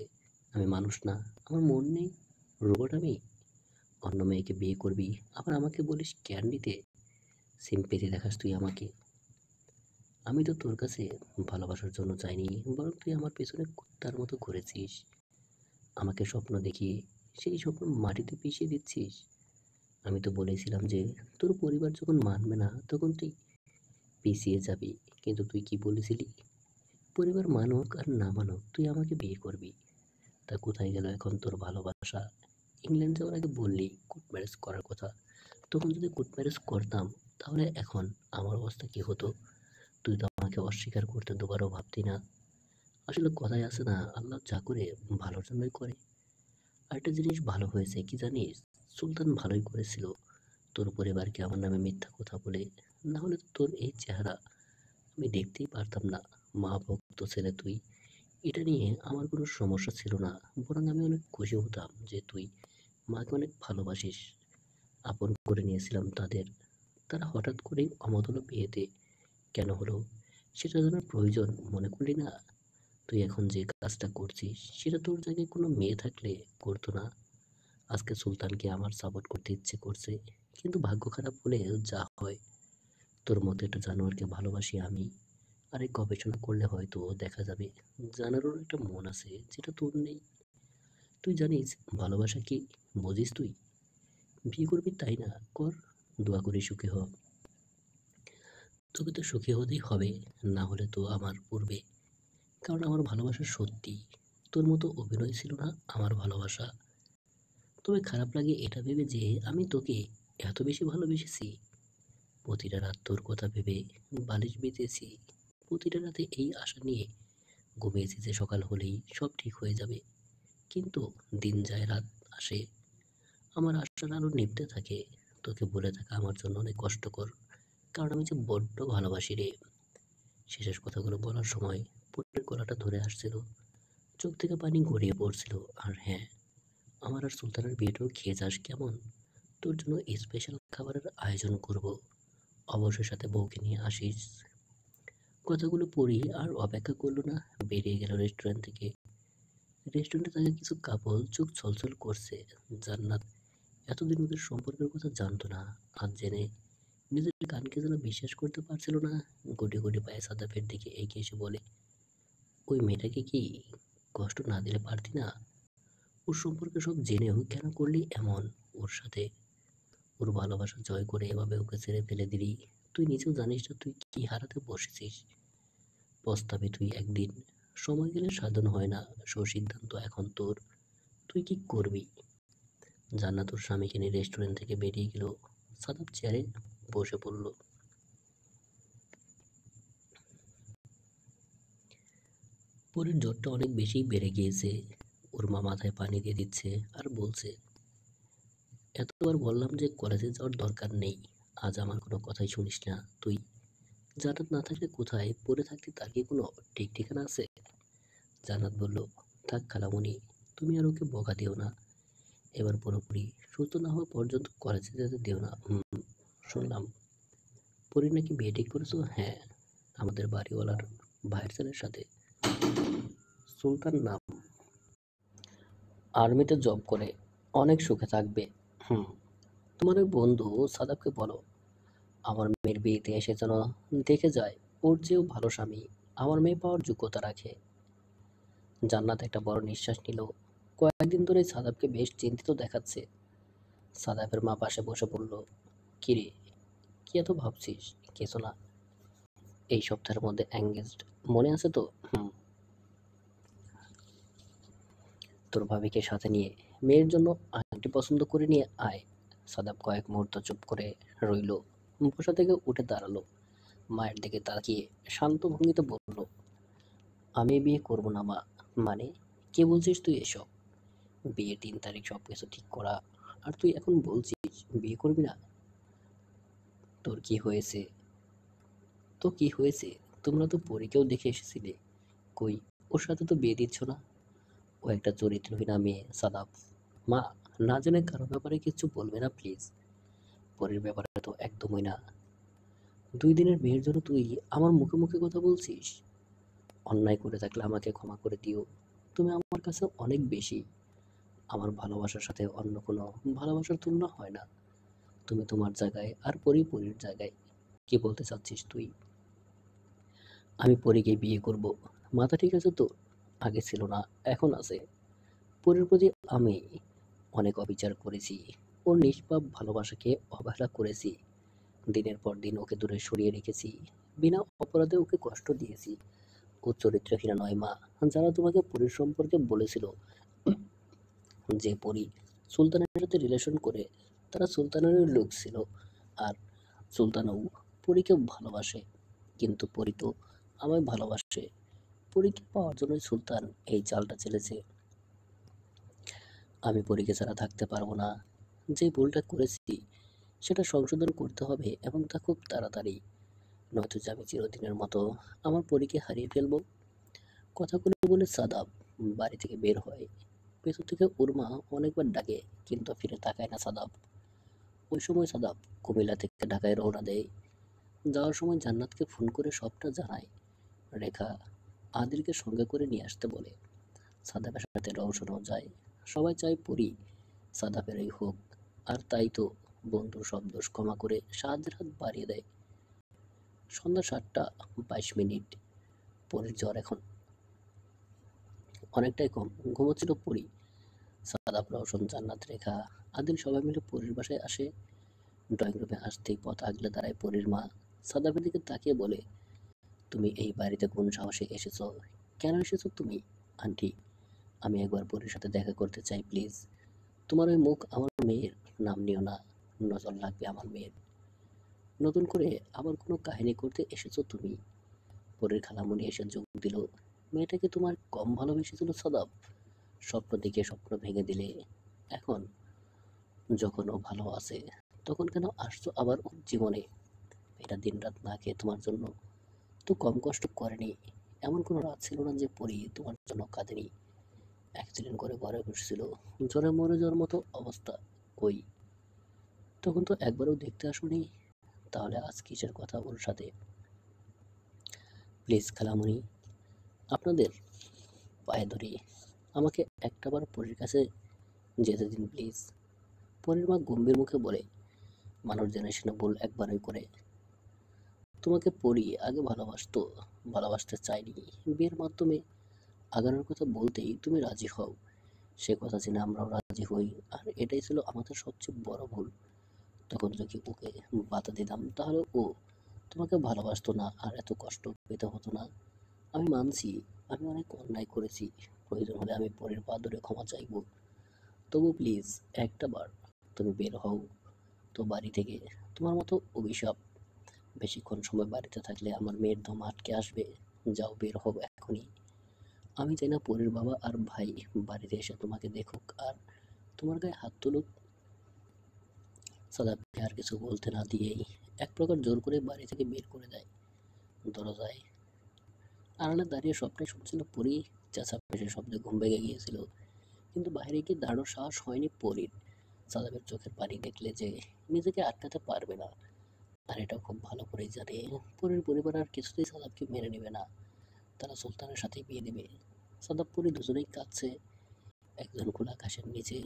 আমি মানুষ না? আমার মন নেই? রোবট আমি? অন্য মেয়েকে বিয়ে করবি, আবার আমাকে বলিস কেয়ার নিতে? সিম্পেথি দেখাস তুই আমাকে? আমি তো তোর কাছে ভালোবাসার জন্য চাইনি, বরং তুই আমার পেছনে কুত্তার মতো ঘুরেছিস। আমাকে স্বপ্ন দেখিয়ে সেই স্বপ্ন মাটিতে পিষিয়ে দিচ্ছিস। আমি তো বলেছিলাম যে তোর পরিবার যখন মানবে না তখন তুই পিছিয়ে যাবি। কিন্তু তুই কি বলেছিলি? পরিবার মানুক আর না মানুক তুই আমাকে বিয়ে করবি। তা কোথায় গেল এখন তোর ভালোবাসা? ইংল্যান্ড যাওয়ার আগে বললি কোর্ট ম্যারেজ করার কথা। তখন যদি কোর্ট ম্যারেজ করতাম, তাহলে এখন আমার অবস্থা কি হতো? তুই তো আমাকে অস্বীকার করতে দুবারও ভাবতি না। আসলে কথায় আছে না, আল্লাহ যা করে ভালোর জন্যই করে। আরেকটা জিনিস ভালো হয়েছে কি জানিস? সুলতান ভালোই করেছিল তোর পরিবারকে আমার নামে মিথ্যা কথা বলে। না হলে তো তোর এই চেহারা আমি দেখতেই পারতাম না। মা ভক্ত ছেলে তুই, এটা নিয়ে আমার কোনো সমস্যা ছিল না। বরং আমি অনেক খুশি হতাম যে তুই মাকে অনেক ভালোবাসিস। আপন করে নিয়েছিলাম তাদের। তারা হঠাৎ করেই অমত বিয়েতে কেন হলো সেটা জানার প্রয়োজন মনে করলি না? তুই এখন যে কাজটা করছিস সেটা তোর জায়গায় কোনো মেয়ে থাকলে করতো না। আজকে সুলতানকে আমার সাপোর্ট করতে ইচ্ছে করছে, কিন্তু ভাগ্য খারাপ হলে যা হয়। তোর মতো একটা জানোয়ারকে ভালোবাসি আমি। আর এই গবেষণা করলে হয়তো দেখা যাবে জানারও একটা মন আছে যেটা তোর নেই। তুই জানিস ভালোবাসা কি? বুঝিস তুই? বিয়ে করবি তাই না? কর। দোয়া করি সুখী হ। তোকে তো সুখী হতেই হবে, না হলে তো আমার পূর্বে। কারণ আমার ভালোবাসা সত্যি। তোর মতো অভিনয় ছিল না আমার ভালোবাসা। তবে খারাপ লাগে এটা ভেবে যে আমি তোকে এত বেশি ভালোবেসেছি। প্রতিটা রাত তোর কথা ভেবে বালিশ বেঁধেছি। প্রতিটা রাতে এই আশা নিয়ে ঘুমিয়েছি যে সকাল হলেই সব ঠিক হয়ে যাবে। কিন্তু দিন যায় রাত আসে, আমার আশার আলো নিভতে থাকে। তোকে বলে থাকা আমার জন্য অনেক কষ্টকর, কারণ আমি যে বড্ড ভালোবাসি রে। শেষের কথাগুলো বলার সময় পুত্রের গলাটা ধরে আসছিল, চোখ থেকে পানি গড়িয়ে পড়ছিল। আর হ্যাঁ, আমার আর সুলতানের বিয়েটাও খেয়ে যাস কেমন? তোর জন্য স্পেশাল খাবারের আয়োজন করব। অবশ্যই সাথে বউকে নিয়ে আসিস। কথাগুলো পড়ি আর অপেক্ষা করলো না, বেরিয়ে গেল রেস্টুরেন্ট থেকে। রেস্টুরেন্টে থাকা কিছু কাপল চোখ ছলছল করছে। জান্নাত এতদিন ওদের সম্পর্কের কথা জানতো না, আজ জেনে নিজের কানকে যেন বিশ্বাস করতে পারছিল না। গুটি গুটি পায়ে সাদাফের দিকে এগিয়ে এসে বলে, ওই মেয়েটাকে কি কষ্ট না দিলে পারতি না? ওর সম্পর্কে সব জেনেও কেন করলি এমন ওর সাথে? ওর ভালোবাসা জয় করে এভাবে ওকে ছেড়ে ফেলে দিলি। তুই নিজেও জানিস না তুই কি হারাতে বসেছিস। পস্তাবি তুই একদিন। সময় গেলে সাধন হয় না। সিদ্ধান্ত এখন তোর। তুই কি করবি? জান্নাত ওর স্বামীকে নিয়ে রেস্টুরেন্ট থেকে বেরিয়ে গেল। সাদাব চেয়ারে বসে পড়ল। পরের জ্বরটা অনেক বেশি বেড়ে গিয়েছে। ওর মা মাথায় পানি দিয়ে দিচ্ছে আর বলছে, এতবার বললাম যে কলেজে যাওয়ার দরকার নেই, আজ আমার কোনো কথাই শুনিস না তুই। জান্নাত না থাকলে কোথায় পড়ে থাকতে তার কি কোনো ঠিক ঠিকানা আছে? জান্নাত বলল, থাক খালামণি, তুমি আর ওকে বকা দিও না। এবার পুরোপুরি সুস্থ না হওয়া পর্যন্ত কলেজে যেতে দিও না। শুনলাম পরি নাকি বিয়ে ঠিক করেছো? হ্যাঁ, আমাদের বাড়িওয়ালার ভাইয়ের ছেলের সাথে। সুলতান নাম, আর্মিতে জব করে, অনেক সুখে থাকবে। হুম তোমার ওই বন্ধু সাদাবকে বলো আমার মেয়ের বিয়েতে এসে যেন দেখে যায় ওর চেয়েও ভালো স্বামী আমার মেয়ে পাওয়ার যোগ্যতা রাখে। জান্নাত একটা বড় নিঃশ্বাস নিল। কয়েকদিন ধরে সাদাবকে বেশ চিন্তিত দেখাচ্ছে। সাদাবের মা পাশে বসে বলল, কিরে, কি এত ভাবছিস? কিছু না, এই সপ্তাহের মধ্যে এঙ্গেজড, মনে আছে তো? তোর ভাবিকে সাথে নিয়ে মেয়ের জন্য আংটি পছন্দ করে নিয়ে আয়। সাদাব কয়েক মুহূর্ত চুপ করে রইল, বসা থেকে উঠে দাঁড়ালো, মায়ের দিকে তাকিয়ে শান্ত ভঙ্গিতে বলল, আমি বিয়ে করব না মা। মানে, কে বলছিস তুই এসব? বিয়ের 3 তারিখ সবকিছু ঠিক করা, আর তুই এখন বলছিস বিয়ে করবি না? তোর কি হয়েছে? তো কি হয়েছে? তোমরা তো পরীকেও দেখে এসেছিলে, কই, ওর সাথে তো বিয়ে দিচ্ছ না। ও একটা চরিত্রহীনা মেয়ে সাদাব। মা, না জেনে কারো ব্যাপারে কিছু বলবে না প্লিজ। পরের ব্যাপারে তো একদমই না। 2 দিনের মেয়ের জন্য তুই আমার মুখে মুখে কথা বলছিস? অন্যায় করে থাকলে আমাকে ক্ষমা করে দিও। তুমি আমার কাছে অনেক বেশি। আমার ভালোবাসার সাথে অন্য কোনো ভালোবাসার তুলনা হয় না। তুমি তোমার জায়গায় আর পরি পরির জায়গায়। কি বলতে চাচ্ছিস তুই? আমি পরীকে বিয়ে করব, মাথা ঠিক আছে তো? আগে ছিল না, এখন আছে। পরির প্রতি আমি অনেক অবিচার করেছি, ওর নিষ্পাপ ভালোবাসাকে অবহেলা করেছি। দিনের পর দিন ওকে দূরে সরিয়ে রেখেছি, বিনা অপরাধে ওকে কষ্ট দিয়েছি। ও চরিত্রহীনা নয় মা। যারা তোমাকে পরীর সম্পর্কে বলেছিল যে পরী সুলতানের সাথে রিলেশন করে, তারা সুলতানেরই লোক ছিল। আর সুলতানও পরীকে ভালোবাসে, কিন্তু পরী তো আমায় ভালোবাসে। পরীকে পাওয়ার জন্যই সুলতান এই চালটা চেলেছে। আমি পরীকে ছাড়া থাকতে পারবো না। যে ভুলটা করেছি সেটা সংশোধন করতে হবে, এবং তা খুব তাড়াতাড়ি। নয়তো যে আমি চিরদিনের মতো আমার পরীকে হারিয়ে ফেলবো। কথাগুলো বলে সাদাব বাড়ি থেকে বের হয়। ভেতর থেকে ওর মা অনেকবার ডাকে, কিন্তু ফিরে তাকায় না সাদাব। ওই সময় সাদাব কুমিল্লা থেকে ঢাকায় রওনা দেয়। যাওয়ার সময় জান্নাতকে ফোন করে সবটা জানায়। রেখা আদিলকে সঙ্গে করে নিয়ে আসতে বলে। সাদাবের সাথে রওশনও যায়। সবাই চায় পরি সাদাবেরই হোক, আর তাই তো বন্ধুর সব দোষ ক্ষমা করে সাহায্যের হাত বাড়িয়ে দেয়। সন্ধ্যা 7:22। পরির জ্বর এখন অনেকটাই কম, ঘুমোচ্ছিল পরি। সাদাব, রওশন, জান্নাত, রেখা, আদিল সবাই মিলে পরির বাসায় আসে। ড্রয়িং রুমে আসতেই পথ আগলে দাঁড়ায় পরির মা। সাদাবের দিকে তাকিয়ে বলে, তুমি এই বাড়িতে কোন সাহসে এসেছো? কেন এসেছো তুমি? আন্টি, আমি একবার পরির সাথে দেখা করতে চাই প্লিজ। তোমার ওই মুখ আমার মেয়ের নাম নিও না, নজর লাগবে আমার মেয়ের। নতুন করে আবার কোনো কাহিনী করতে এসেছো তুমি? পরের খালামণি এসে যোগ দিল, মেয়েটাকে তোমার কম ভালোবেসেছিল সাদাব? স্বপ্ন দেখে স্বপ্ন ভেঙে দিলে। এখন যখন ও ভালো আছে, তখন কেন আসছো আবার ওর জীবনে? এটা দিনরাত না খেয়ে তোমার জন্য তো কম কষ্ট করেনি। এমন কোনো রাত ছিল না যে পরি তোমার জন্য কাঁদেনি। অ্যাক্সিডেন্ট করে ঘরে বসছিল, জ্বরে মরে যাওয়ার মতো অবস্থা। কই, তখন তো একবারও দেখতে আসোনি। তাহলে আজ কিসের কথা ওর সাথে? প্লিজ খালামণি, আপনাদের পায়ে ধরি, আমাকে একটাবার পরীর কাছে যেতে দিন প্লিজ। পরীর মা গম্ভীর মুখে বলে, মানুষ জেনে শুনে ভুল একবারই করে। তোমাকে পরি আগে ভালোবাসতো, ভালোবাসতে চাইনি। বিয়ের মাধ্যমে আগানোর কথা বলতেই তুমি রাজি হও। সে কথা জেনে আমরাও রাজি হই, আর এটাই ছিল আমাদের সবচেয়ে বড় ভুল। তখন যদি ওকে বাধা দিতাম, তাহলে ও তোমাকে ভালোবাসতো না আর এত কষ্ট পেতে হতো না। আমি মানছি আমি অনেক অন্যায় করেছি, প্রয়োজন হলে আমি পরের পা ধরে ক্ষমা চাইব। তবু প্লিজ একটা বার তুমি বের হও তো বাড়ি থেকে। তোমার মতো অভিশাপ, বেশিক্ষণ সময় বাড়িতে থাকলে আমার মেয়ের দম আটকে আসবে। যাও, বের হও এখনই। আমি চাই না পরীর বাবা আর ভাই বাড়িতে এসে তোমাকে দেখুক আর তোমার গায়ে হাত তুলুক। সাদাবকে আর কিছু বলতে না দিয়েই এক প্রকার জোর করে বাড়ি থেকে বের করে দেয়। দরজায় আড়ালে দাঁড়িয়ে স্বপ্নে শুনছিল পরী চেঁচামেচির শব্দে ঘুম ভেঙে গিয়েছিল, কিন্তু বাইরে গিয়ে দাঁড়ানোর সাহস হয়নি পরীর। সাদাবের চোখের পানি দেখলে যে নিজেকে আটকাতে পারবে না, আর এটাও খুব ভালো করেই জানে পরীর পরিবার আর কিছুতেই সাদাবকে মেনে নেবে না। তারা সুলতানের সাথে বিয়ে দেবে। সাদাব পরী দুজনেই কাঁদছে, একজন খোলা আকাশের নিচে,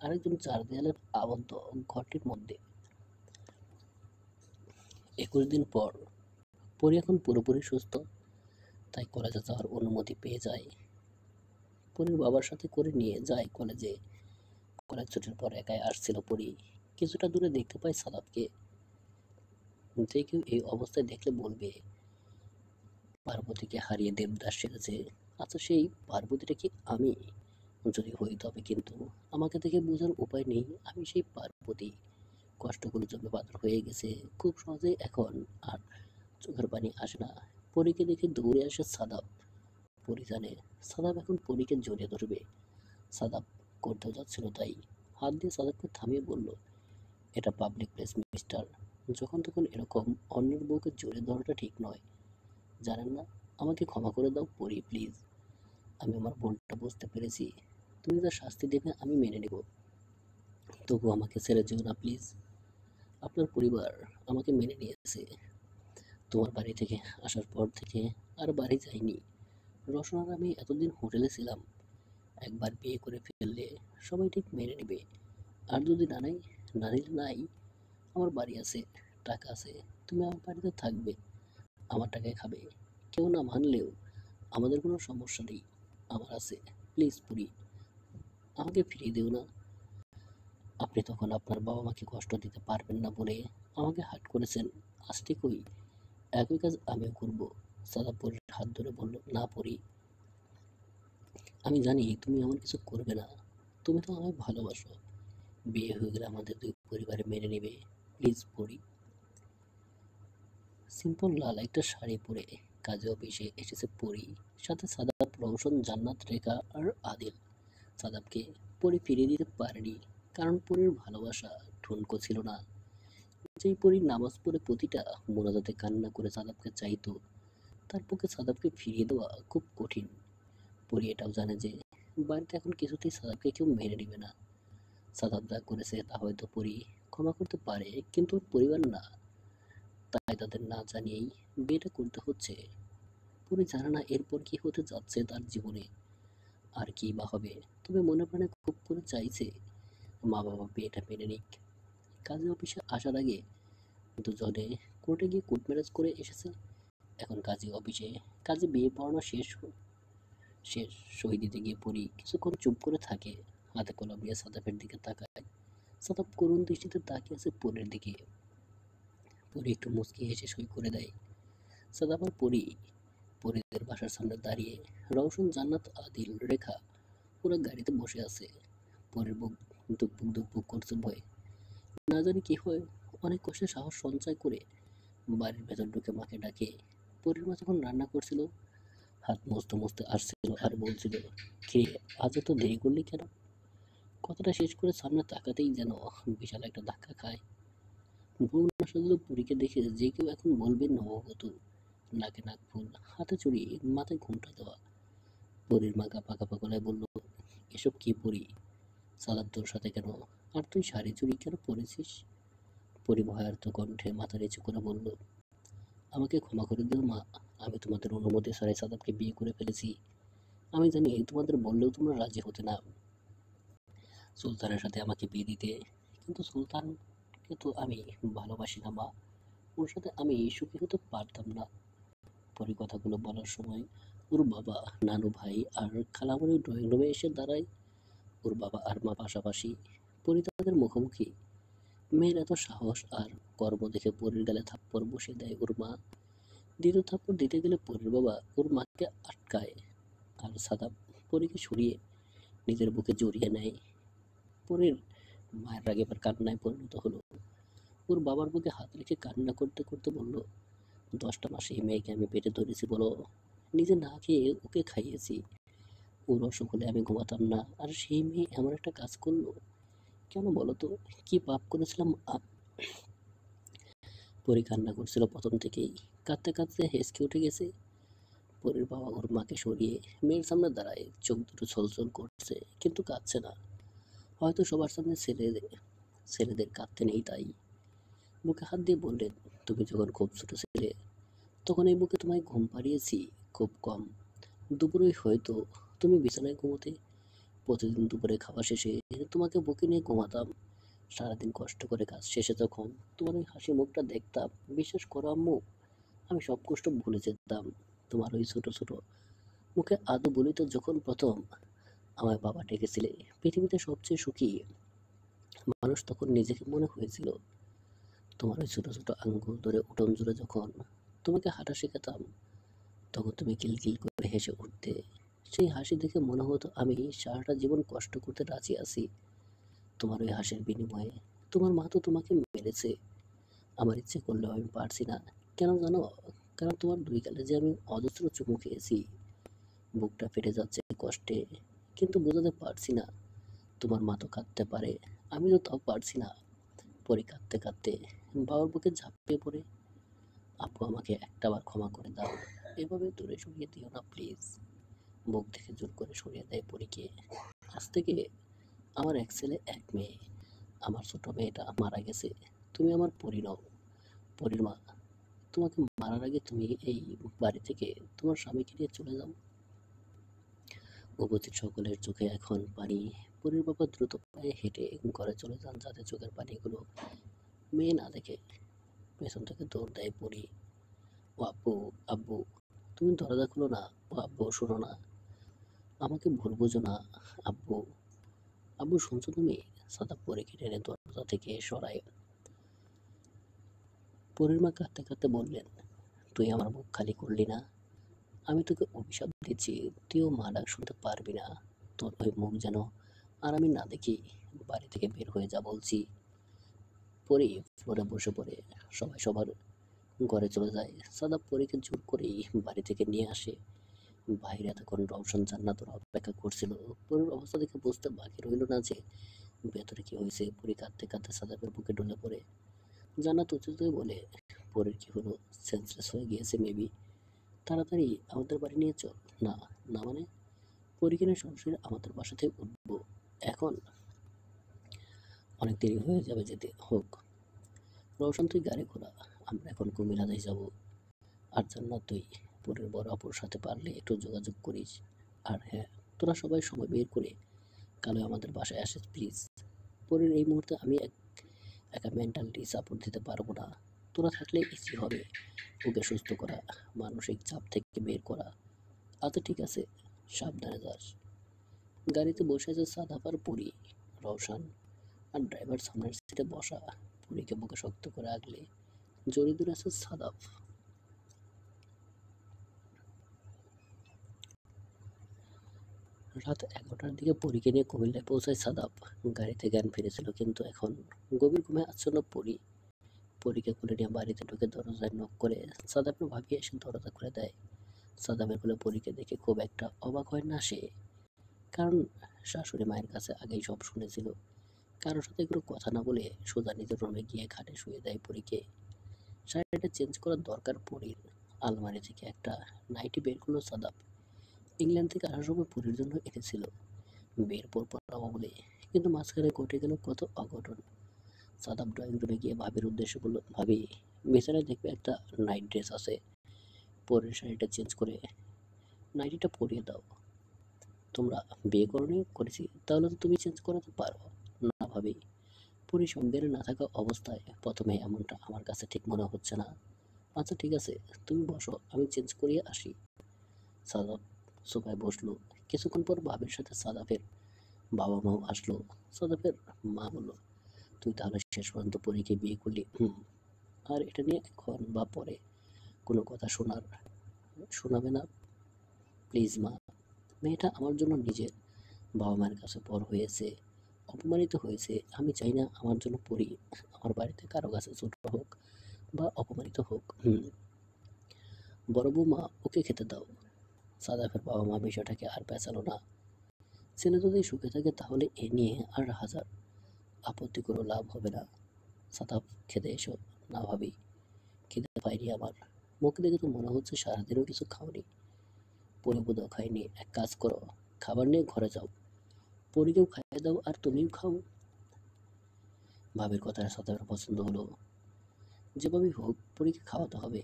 আরেকজন চার দেয়ালের আবদ্ধ ঘরটির মধ্যে। 21 দিন পর পরী এখন পুরোপুরি সুস্থ, তাই কলেজে যাওয়ার অনুমতি পেয়ে যায়। পরীর বাবার সাথে করে নিয়ে যায় কলেজে। কলেজ ছুটির পর একাই আসছিল পরী। কিছুটা দূরে দেখতে পায় সাদাবকে। যে কেউ এই অবস্থায় দেখলে বলবে পার্বতীকে হারিয়ে দেবদাস সেজেছে। আচ্ছা, সেই পার্বতীটা কি আমি? যদি হই তবে কিন্তু আমাকে দেখে বোঝার উপায় নেই আমি সেই পার্বতী। কষ্টগুলো জমে পাথর হয়ে গেছে খুব সহজেই এখন, আর চোখের পানি আসে না। পরীকে দেখে দৌড়ে আসে সাদাব। পরী জানে সাদাব এখন পরীকে জড়িয়ে ধরবে। সাদাব করতেও যাচ্ছিল, তাই হাত দিয়ে সাদাবকে থামিয়ে বলল, এটা পাবলিক প্লেস মিস্টার। যখন তখন এরকম অন্যের বউকে জড়িয়ে ধরাটা ঠিক নয়, জানেন না? আমাকে ক্ষমা করে দাও পরী, প্লিজ। আমি আমার ভুলটা বুঝতে পেরেছি। তুমি যা শাস্তি দেবে আমি মেনে নেব, তবু আমাকে ছেড়ে যেও না প্লিজ। আপনার পরিবার আমাকে মেনে নিয়েছে। তোমার বাড়ি থেকে আসার পর থেকে আর বাড়ি যাইনি। রওশন আর আমি এতদিন হোটেলে ছিলাম। একবার বিয়ে করে ফেললে সবাই ঠিক মেনে নেবে, আর যদি না নাই, না নিলে নাই। আমার বাড়ি আছে, টাকা আছে, তুমি আমার বাড়িতে থাকবে, আমার টাকায় খাবে। কেউ না মানলেও আমাদের কোনো সমস্যা নেই, আমার আছে। প্লিজ পুরি, আমাকে ফিরিয়ে দিও না। আপনি তখন আপনার বাবা মাকে কষ্ট দিতে পারবেন না বলে আমাকে হার্ট করেছেন, আজ ঠিকই একই কাজ আমিও করব। সাদা পরীর হাত ধরে বলল, না পরি, আমি জানি তুমি এমন কিছু করবে না। তুমি তো আমায় ভালোবাসো। বিয়ে হয়ে গেলে আমাদের দুই পরিবারে মেনে নেবে, প্লিজ পরি। সিম্পল লাল একটা শাড়ি পরে কাজে অফিসে এসেছে পরি, সাথে সাদাব, রওশন, জান্নাত, রেখা আর আদিল। সাদাবকে পরি ফিরিয়ে দিতে পারেনি, কারণ পরির ভালোবাসা ঠুনকো ছিল না। যেই পরি নামাজ পড়ে প্রতিটা মোনাজাতে কান্না করে সাদাবকে চাইতো, তার পক্ষে সাদাবকে ফিরিয়ে দেওয়া খুব কঠিন। পরি এটাও জানে যে বাড়িতে এখন কিছুতেই সাদাবকে কেউ মেনে নেবে না। সাদাব যা করেছে তা হয়তো পরি ক্ষমা করতে পারে, কিন্তু ওর পরিবার না, তাই তাদের না জানিয়েই বিয়েটা করতে হচ্ছে। পরি জানে না এরপর কি হতে যাচ্ছে তার জীবনে, আর কি বা হবে। তবে মনে প্রাণে খুব করে চাইছে মা বাবা বিয়েটা মেনে নিক। কাজে অফিসে আসার আগে দুজনে কোর্টে গিয়ে কোর্ট ম্যারেজ করে এসেছে। এখন কাজে অফিসে কাজে বিয়ে পড়ানো শেষ সই দিতে গিয়ে পরি কিছুক্ষণ চুপ করে থাকে, হাতে কলম নিয়ে সাদাফের দিকে তাকায়। সাদাফ করুণ দৃষ্টিতে তাকিয়ে আছে পরির দিকে। পরি একটু মুচকি হেসে সই করে দেয়। সাদাফ আর পরিদের বাসার সামনে দাঁড়িয়ে রওশন, জান্নাত, আদিল, রেখা ওরা গাড়িতে বসে আছে। পরের বুক ধুকপুক ধুকপুক করছে ভয়ে। না জানি কি হয়, অনেক কষ্টে সাহস সঞ্চয় করে বাড়ির ভেতর ঢুকে মাকে ডাকে। পরের মা যখন রান্না করছিল, হাত মুছতে মুছতে আসছিল আর বলছিল, কে আজ এত দেরি করলি কেন? কথাটা শেষ করে সামনে তাকাতেই যেন বিশাল একটা ধাক্কা খায়। বউ না সাজলেও পরীকে দেখে যে কেউ এখন বলবে নববধূ। নাকে নাক ফুল, হাতে চুড়ি, মাথায় ঘোমটা দেওয়া। পরীর মা কাঁপা কাঁপা গলায় বলল, এসব কি পরি? সালাদ তোর সাথে কেন? আর তুই শাড়ি চুড়ি কেন পরেছিস? পরি ভয়ার্থ কণ্ঠে মাথা নিচু করে বলল, আমাকে ক্ষমা করে দিও মা, আমি তোমাদের অনুমতি ছাড়াই সাদাবকে বিয়ে করে ফেলেছি। আমি জানি তোমাদের বললেও তোমরা রাজি হতে না সুলতানের সাথে আমাকে বিয়ে দিতে, কিন্তু সুলতানকে তো আমি ভালোবাসি না মা, ওর সাথে আমি সুখী হতে পারতাম না। পরে কথাগুলো বলার সময় ওর বাবা, নানু ভাই আর খালামণি ড্রয়িং রুমে এসে দাঁড়ায়। ওর বাবা আর মা পাশাপাশি। পরি তাদের মুখোমুখি। মেয়ের এত সাহস আর কর্ম দেখে পরির গালে থাপ্পড় বসিয়ে দেয় ওর মা। দ্বিতীয় থাপ্পড় দিতে গেলে পরির বাবা ওর মাকে আটকায়, আর সাদা পরীকে সরিয়ে নিজের বুকে জড়িয়ে নেয়। পরীর মায়ের রাগে এবার কান্নায় পরিণত হলো। ওর বাবার বুকে হাত রেখে কান্না করতে করতে বলল, 10টা মাসে এই মেয়েকে আমি পেটে ধরেছি বলো, নিজে না খেয়ে ওকে খাইয়েছি, ওর অসুখ হলে আমি ঘুমাতাম না, আর সেই মেয়ে এমন একটা কাজ করলো। কেন বলো তো? কি পাপ করেছিলাম? পরি কান্না করছিল প্রথম থেকেই, কাঁদতে কাঁদতে হেসকে উঠে গেছে। পরির বাবা ওর মাকে সরিয়ে মেয়ের সামনে দাঁড়ায়, চোখ দুটো ছলছল করছে কিন্তু কাঁদছে না। হয়তো সবার সামনে ছেলেদের কাঁদতে নেই তাই। বুকে হাত দিয়ে বললেন, তুমি যখন খুব ছোট ছিলে তখন এই বুকে তোমায় ঘুম পাড়িয়েছি খুব কম। দুপুরে হয়তো তুমি বিছানায় ঘুমোতে। প্রতিদিন দুপুরে খাওয়া শেষে তোমাকে বুকে নিয়ে ঘুমাতাম। সারাদিন কষ্ট করে কাজ শেষে যখন তোমার ওই হাসি মুখটা দেখতাম, বিশ্বাস করো আম্মু, আমি সব কষ্ট ভুলে যেতাম। তোমার ওই ছোট ছোট মুখে আদৌ বলিত যখন প্রথম আমার বাবা ডেকেছিলে পৃথিবীতে সবচেয়ে সুখী মানুষ, তখন নিজেকে মনে হয়েছিল। তোমার ওই ছোট ছোট আঙ্গুল ধরে উঠোন জুড়ে যখন তোমাকে হাঁটা শেখাতাম, তখন তুমি কিলকিল করে হেসে উঠতে। সেই হাসি দেখে মনে হতো আমি সারাটা জীবন কষ্ট করতে রাজি আছি তোমার ওই হাসির বিনিময়ে। তোমার মা তো তোমাকে মেরেছে, আমার ইচ্ছে করলেও আমি পারছি না। কেন জানো? কারণ তোমার দুই গালে যে আমি অজস্র চুমু খেয়েছি। বুকটা ফেটে যাচ্ছে কষ্টে, কিন্তু বোঝাতে পারছি না। তোমার মা তো কাঁদতে পারে, আমি তো তাও পারছি না। পরে কাঁদতে কাঁদতে বাবার বুকে ঝাঁপিয়ে পড়ে, আপু আমাকে একটাবার ক্ষমা করে দাও, এভাবে দূরে সরিয়ে দিও না প্লিজ। বুক থেকে জোর করে সরিয়ে দেয় পরীকে। আজ থেকে আমার এক ছেলে এক মেয়ে। আমার ছোট মেয়েটা মারা গেছে, তুমি আমার পরি নও। পরির মা, তোমাকে মারার আগে তুমি এই বাড়ি থেকে তোমার স্বামীকে নিয়ে চলে যাও। উপস্থিত সকলের চোখে এখন পানি। পরির বাবা দ্রুত পায়ে হেঁটে ঘরে চলে যান যাতে চোখের পানিগুলো মেয়ে না দেখে। পেছন থেকে দৌড় দেয় পরি। ও আব্বু, আব্বু, তুমি দরজা খুলো না। ও আব্বু, শোনো না, আমাকে ভুল বুঝো না। আব্বু, আব্বু শুনছো তুমি? সাদা পরীকে টেনে দরজা থেকে সরায়। পরীর মা কাঁদতে কাঁদতে বললেন, তুই আমার মুখ খালি করলি না। আমি তোকে অভিশাপ দিচ্ছি, তুইও মা ডাক শুনতে পারবি না। তোর ওই মুখ যেন আর আমি না দেখি। বাড়ি থেকে বের হয়ে যা বলছি। পরি ফ্লোরে বসে পড়ে। সবাই সবার ঘরে চলে যায়। সাদা পরীকে জোর করেই বাড়ি থেকে নিয়ে আসে। বাইরে এতক্ষণ রওশন জান্নাতুর অপেক্ষা করছিল। পরির অবস্থা দেখে বুঝতে বাকি রইল না যে ভেতরে কি হয়েছে। পরি কাঁদতে কাঁদতে সাদাপের বুকে ঢলে পড়ে। জান্নাত উঁচুতে বলে, পরির কি হলো? সেন্সলেস হয়ে গিয়েছে মেবি। তাড়াতাড়ি আমাদের বাড়ি নিয়ে চল। না, না মানে? পরীকে নিয়ে সরাসরি আমাদের বাসাতে উঠবো এখন? অনেক দেরি হয়ে যাবে, যেতে হোক। রওশন, তুই গাড়ি ঘোড়া, আমরা এখন কুমিল্লাতেই যাব। আর জান্নাত, তুই পরের বড় আপুর সাথে পারলে একটু যোগাযোগ করিস। আর হ্যাঁ, তোরা সবাই সময় বের করে কালই আমাদের বাসায় আসিস প্লিজ। পরের এই মুহূর্তে আমি একা মেন্টালি সাপোর্ট দিতে পারবো না। তোরা থাকলে ইজি হবে ওকে সুস্থ করা, মানসিক চাপ থেকে বের করা। আচ্ছা ঠিক আছে, সাবধানে যাস। গাড়িতে বসে আছে সাদাপার পরি, রওশন আর ড্রাইভার সামনের সিটে বসা। পরীকে বুকে শক্ত করে আগলে জড়িয়ে ধরে আছে সাদাফ। রাত 11টার দিকে পরীকে নিয়ে কুমিল্লায় পৌঁছায় সাদাফ। গাড়িতে জ্ঞান ফিরেছিল কিন্তু এখন গভীর ঘুমে আচ্ছন্ন পরি। পরীকে কোলে নিয়ে বাড়িতে ঢুকে দরজায় নক করে সাদাফের ভাবি এসে দরজা খুলে দেয়। সাদাফের কোলে পরীকে দেখে খুব একটা অবাক হয় না সে, কারণ শাশুড়ি মায়ের কাছে আগেই সব শুনেছিল। কারোর সাথে কোনো কথা না বলে সোজা নিজের রুমে গিয়ে খাটে শুয়ে দেয় পরীকে। শাড়িটা চেঞ্জ করার দরকার পরীর। আলমারি থেকে একটা নাইটি বের করলো সাদাফ। ইংল্যান্ড থেকে আসার সময় পরীর জন্য এনেছিল, বিয়ের পর পরাবো বলে। কিন্তু মাঝখানে ঘটে গেল কত অঘটন। সাদাফ ড্রয়িং রুমে গিয়ে ভাবির উদ্দেশ্যে বলল, ভাবি, বিছানায় দেখবে একটা নাইট ড্রেস আছে, পরের শাড়িটা চেঞ্জ করে নাইটিটা পরিয়ে দাও। তোমরা বিয়ে করনি? করেছি, তাহলে তো তুমি চেঞ্জ করাতে পারো। না ভাবি, পরি সন্দেহে না থাকা অবস্থায় প্রথমে এমনটা আমার কাছে ঠিক মনে হচ্ছে না। আচ্ছা ঠিক আছে, তুমি বসো, আমি চেঞ্জ করিয়ে আসি। সাদাফ সোফায় বসলো। কিছুক্ষণ পর ভাবির সাথে সাদাফের বাবা মাও আসলো। সাদাফের মা বলল, তুই তাহলে শেষ পর্যন্ত পরীকে বিয়ে করলি? হুম। আর এটা নিয়ে এখন বা পরে কোনো কথা শোনাবে না প্লিজ মা। মেয়েটা আমার জন্য নিজের বাবা মায়ের কাছে পর হয়েছে, অপমানিত হয়েছে। আমি চাই না আমার জন্য পরি আমার বাড়িতে কারো কাছে ছোট হোক বা অপমানিত হোক। বড় বৌমা, ওকে খেতে দাও। সাদাফের বাবা মা বিষয়টাকে আর পেঁচালো না। ছেলে যদি সুখে থাকে তাহলে এ নিয়ে আর হাজার আপত্তি করে লাভ হবে না। সাতাপ, খেতে এসো। না ভাবি, খিদে পাইনি আমার। মুখ দেখে তো মনে হচ্ছে সারাদিনও কিছু খাওনি। পরিবোধও খাইনি। এক কাজ করো, খাবার নিয়ে ঘরে যাও, পরীকেও খাইয়ে দাও আর তুমিও খাও। ভাবির কথাটা সাতাপের পছন্দ হলো। যেভাবেই হোক পরীকে খাওয়াতে হবে।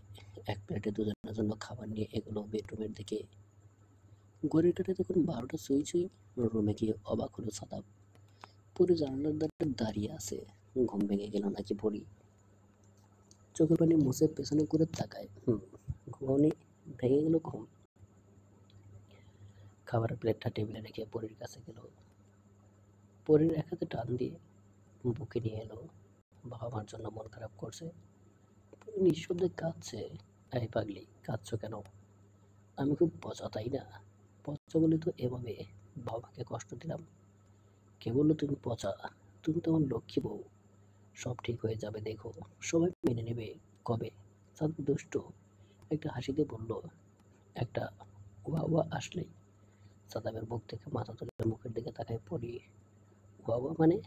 এক প্লেটে দুজনের জন্য খাবার নিয়ে এগুলো বেডরুমের দিকে। ঘড়ির কাঁটায় তখন 12টা ছুঁই ছুঁই। রুমে গিয়ে অবাক হলো সাদাব। পরি জানালার ধারে দাঁড়িয়ে আছে। ঘুম ভেঙে গেল নাকি পরি? চোখের পানি মুছে পেছনে করে তাকায়। ঘুমনি, ভেঙে গেল ঘুম। খাবারের প্লেটটা টেবিলে রেখে পরির কাছে গেল। পরির এক হাতে টান দিয়ে বুকে নিয়ে এলো। বাবা মার জন্য মন খারাপ করছে। পরি নিঃশব্দে কাঁদছে। এই পাগলি, কাঁদছো কেন? আমি খুব পচা, তাই না? পচা বলে তো এভাবে বাবাকে কষ্ট দিলাম। কে বললো তুমি পচা? তুমি তো আমার লক্ষ্মী বউ। সব ঠিক হয়ে যাবে, দেখো। সবাই মেনে নেবে। কবে? সাদু দুষ্ট একটা হাসি দিয়ে বলল, একটা ওয়া ওয়া আসলেই। সাদাবের বুক থেকে মাথা তুলে মুখের দিকে তাকায় পড়ি। ওয়া ওয়া মানে?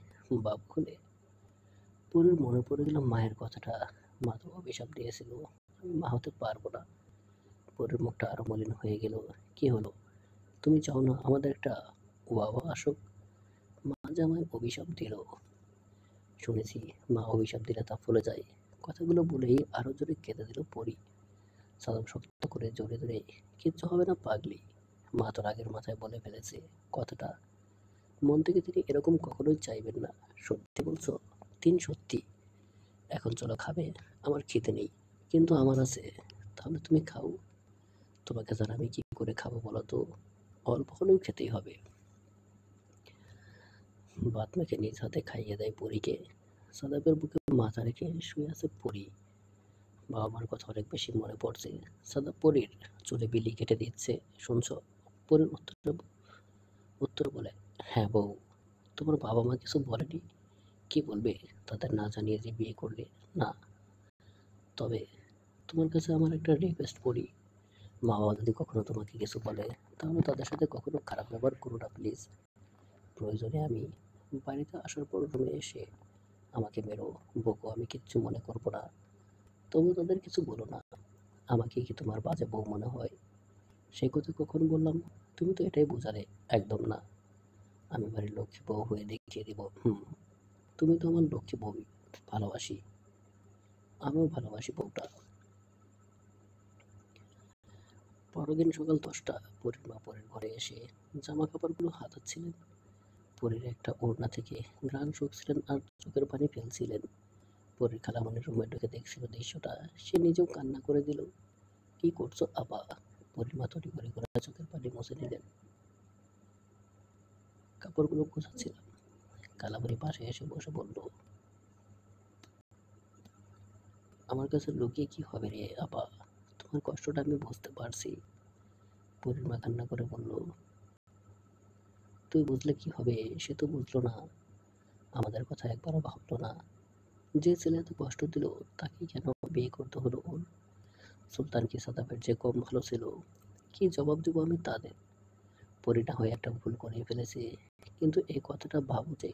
বাপ খুলে। পরির মনে পড়ে গেল মায়ের কথাটা। মা তো অভিশাপ দিয়েছিল, আমি মা হতে পারবো না। পরির মুখটা আরো মলিন হয়ে গেল। কি হলো? তুমি চাও না আমাদের একটা ওয়া ওয়া আসুক? মা যে আমায় অভিশাপ দিল। শুনেছি মা অভিশাপ দিলে তা ফলে যায়। কথাগুলো বলেই আরো জোরে কেঁদে দিল পরি। সাদম শক্ত করে জোরে জোরে, কিচ্ছু হবে না পাগলি। মা তো রাগের মাথায় বলে ফেলেছে কথাটা। মন থেকে তিনি এরকম কখনোই চাইবেন না। সত্যি বলছো? সত্যি। এখন চলো খাবে। আমার খেতে নেই, কিন্তু আমার আছে। তাহলে তুমি খাও। তোমাকে জান আমি কি করে খাবো বলো তো? অল্প হলেও খেতেই হবে। ভাত মেখে নিজ হাতে খাইয়ে দেয় পরীকে। সাদাবের বুকে মাথা রেখে শুয়ে আছে পরী। বাবা মার কথা অনেক বেশি মনে পড়ছে। সাদা পরীর চুলে বিলি কেটে দিচ্ছে। শুনছো? পরীর উত্তর বলে, হ্যাঁ বউ। তোমার বাবা মা কিছু বলেনি? কি বলবে? তাদের না জানিয়ে যে বিয়ে করলে? না। তবে তোমার কাছে আমার একটা রিকোয়েস্ট করি। মা বাবা যদি কখনো তোমাকে কিছু বলে, তাহলে তাদের সাথে কখনো খারাপ ব্যবহার করো না প্লিজ। প্রয়োজনে আমি বাড়িতে আসার পর রুমে এসে আমাকে মেরো, বকো, আমি কিচ্ছু মনে করবো না। তবু তাদের কিছু বলো না। আমাকে কি তোমার বাজে বউ মনে হয়? সেই কথা কখন বললাম? তুমি তো এটাই বোঝালে। একদম না। আমি বাড়ির লক্ষ্মী বউ হয়ে দেখিয়ে দিব। তুমি তো আমার লক্ষ্মী বউ। ভালোবাসি। আমিও ভালোবাসি বউটা। পরের দিন সকাল 10টা। পরীর মা পরের ঘরে এসে জামা কাপড়গুলো হাতাচ্ছিলেন। পরীর একটা ওড়না থেকে ঘ্রাণ শুকছিলেন আর চোখের পানি ফেলছিলেন। পরীর খালামণির রুমে ঢুকে দেখছিল দৃশ্যটা। সে নিজেও কান্না করে দিল। কি করছো আপা? পরীর মা তড়ি ঘড়ি করে চোখের পানি মুছে নিলেন। কাপড়গুলো গোছাচ্ছিলাম। খালামণি পাশে এসে বসে বলল, আমার কাছে লুকিয়ে কি হবে রে আপা? তোমার কষ্টটা আমি বুঝতে পারছি। পরীর মা কান্না করে বলল, তুই বুঝলে কি হবে? সে তো বুঝলো না। আমাদের কথা একবারও ভাবলো না। যে ছেলে এত কষ্ট দিল, তাকে কেন বিয়ে করতে হলো ওর? সুলতান কি সাদাপের যে কম ভালো ছিল? কি জবাব দেবো আমি তাদের? পরি না হয় একটা ভুল করে ফেলেছে, কিন্তু এই কথাটা ভাবো যে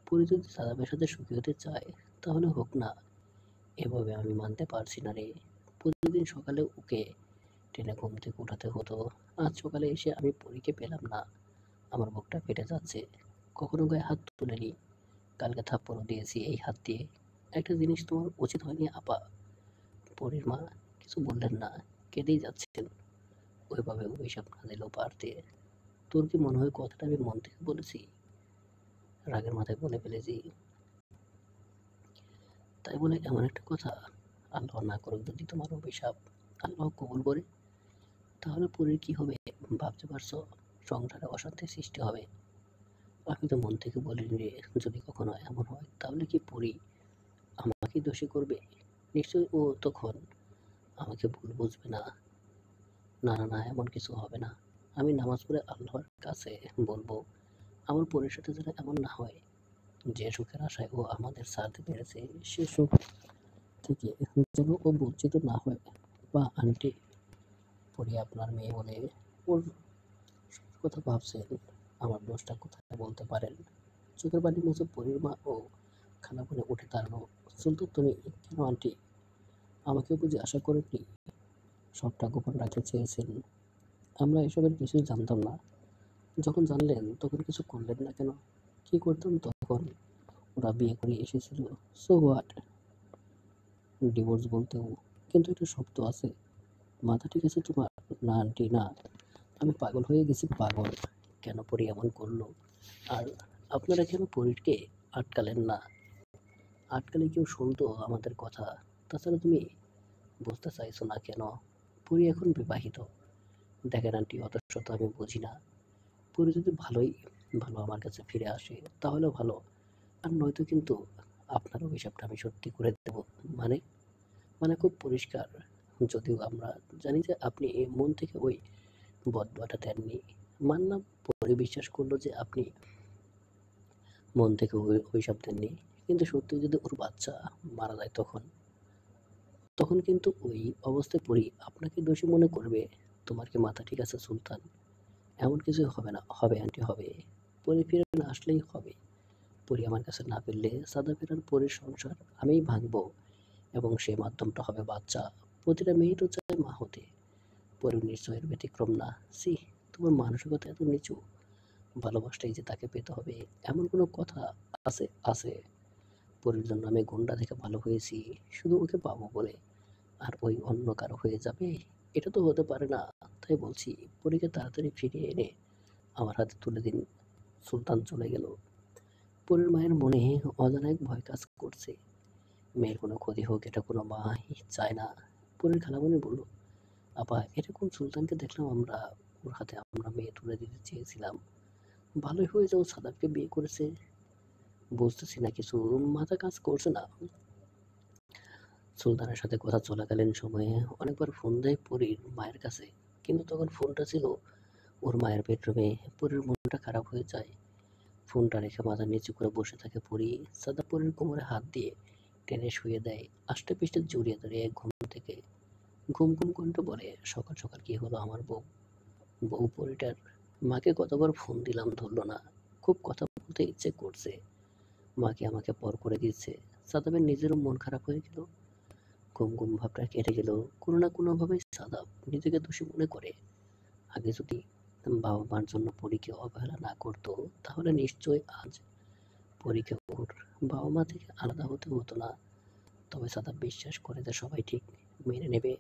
পরি যদি সাদাপের সাথে সুখী হতে চায়, তাহলে হোক না। এভাবে আমি মানতে পারছি না রে। প্রতিদিন সকালে ওকে টেনে ঘুম থেকে উঠাতে হতো। আজ সকালে এসে আমি পরীকে পেলাম না। আমার বুকটা ফেটে যাচ্ছে। কখনো গায়ে হাত তুলিনি, কালকে থাপ্পড়ও দিয়েছি এই হাত দিয়ে। একটা জিনিস তোমার উচিত হয়নি আপা। পরীর মা কিছু বললেন না, কেঁদেই যাচ্ছেন। ওইভাবে অভিশাপ না দিলেও পারতে। তোর কি মনে হয় কথাটা আমি মন থেকে বলেছি? রাগের মাথায় বলে ফেলেছি। তাই বলে এমন একটা কথা, আল্লাহ না করুক যদি তোমার অভিশাপ আল্লাহ কবুল করে, তাহলে পরীর কি হবে ভাবতে পারছো? সংসারে অশান্তির সৃষ্টি হবে। আমি তো মন থেকে বলিনি রে। যদি কখনো এমন হয় তাহলে কি পরী আমাকে দোষী করবে? নিশ্চয়ই ও তখন আমাকে ভুল বুঝবে না। না না না, এমন কিছু হবে না। আমি নামাজ পড়ে আল্লাহর কাছে বলবো আমার পরীর সাথে যেন এমন না হয়। যে সুখের আশায় ও আমাদের ছাড়তে পেরেছে, সে সুখ থেকে যেন ও বঞ্চিত না হয়। বা আন্টি, পরি আপনার মেয়ে বলে ওর কথা ভাবছেন। আমার দোষটা কোথায় বলতে পারেন? চোখের পানি মুছে পরির মা ও খালামণি উঠে দাঁড়ালো। সুলতান, তুমি কেন আন্টি? আমাকে বুঝি আশা করেননি? সবটা গোপন রাখতে চেয়েছেন? আমরা এসবের কিছুই জানতাম না। যখন জানলেন তখন কিছু করলেন না কেন? কি করতাম তখন? ওরা বিয়ে করে এসেছিল। So what? ডিভোর্স বলতেও কিন্তু একটা শব্দ আছে। মাথা ঠিক আছে তোমার? না আন্টি, না। আমি পাগল হয়ে গেছি, পাগল। কেন পরি এমন করলো? আর আপনারা কেন পরীরকে আটকালেন না? আটকালে কেউ শুনতো আমাদের কথা? তাছাড়া তুমি বুঝতে চাইছো না কেন? পরি এখন বিবাহিত। দেখেন আন্টি, অত শত আমি বুঝি না। পরি যদি ভালোই ভালো আমার কাছে ফিরে আসে তাহলেও ভালো, আর নয়তো কিন্তু আপনার অভিশাপটা আমি সত্যি করে দেব। মানে মানে খুব পরিষ্কার। যদিও আমরা জানি যে আপনি এই মন থেকে ওই বদদোয়াটা দেননি। মানলাম, পরে বিশ্বাস করলো যে আপনি মন থেকে ওই অভিশাপ দেননি। কিন্তু সত্যি যদি ওর বাচ্চা মারা যায় তখন তখন কিন্তু ওই অবস্থায় পড়ি আপনাকে দোষী মনে করবে। তোমার কি মাথা ঠিক আছে সুলতান? এমন কিছু হবে না। হবে আন্টি, হবে। পরি ফিরে না আসলেই হবে। পরি আমার কাছে না ফিরলে সাদা ফেরার পরির সংসার আমিই ভাঙবো, এবং সেই মাধ্যমটা হবে বাচ্চা। প্রতিটা মেয়েই তো চায় মা হতে। পরি নিশ্চয়ের ব্যতিক্রম না। সি, তোমার মানসিকতা এত নিচু? ভালোবাসলেই যে তাকে পেতে হবে এমন কোনো কথা আছে? আছে। পরির জন্য আমি গুন্ডা থেকে ভালো হয়েছি শুধু ওকে পাবো বলে, আর ওই অন্য কারো হয়ে যাবে? এটা তো হতে পারে না। তাই বলছি, পরীকে তাড়াতাড়ি ফিরিয়ে এনে আমার হাতে তুলে দিন। সুলতান চলে গেল। পরীর মায়ের মনে অজানা এক ভয় কাজ করছে। মেয়ের কোনো ক্ষতি হোক, এটা কোনো মাই চায় না। পরীর খালামণি বলল, আপা, এটা কোন সুলতানকে দেখলাম আমরা? ওর হাতে আমরা মেয়ে তুলে দিতে চেয়েছিলাম। ভালোই হয়েছে ও সাদাবকে বিয়ে করেছে। বুঝতেছি না কিছু, মাথা কাজ করছে না। সুলতানের সাথে কথা চলাকালীন সময়ে অনেকবার ফোন দেয় পরীর মায়ের কাছে, কিন্তু তখন ফোনটা ছিল ওর মায়ের বেডরুমে। পরীর মনটা খারাপ হয়ে যায়। ফোনটা রেখে মাথা নিচু করে বসে থাকে পরী। সাদা পরীর কোমরে হাত দিয়ে টেনে শুয়ে দেয়, আষ্টে পৃষ্ঠে জড়িয়ে ধরে ঘুম থেকে ঘুম ঘুম কণ্ঠ বলে, সকাল সকাল কি হলো আমার বউ? বউ পরীটার মাকে কতবার ফোন দিলাম, ধরলো না। খুব কথা বলতে ইচ্ছে করছে। মাকে আমাকে পর করে দিচ্ছে। সাদাবের নিজেরও মন খারাপ হয়ে গেল। ঘুম ঘুম ভাবটা কেটে গেল। কোনো না কোনোভাবে সাদাব নিজেকে দোষী মনে করে। আগে যদি বাবা মার জন্য পরীকে অবহেলা না করতো তাহলে নিশ্চয় আজ পরীকে ওর বাবা মা থেকে আলাদা হতে হতো না। তবে সাদাব বিশ্বাস করে যে সবাই ঠিক মেনে নেবে।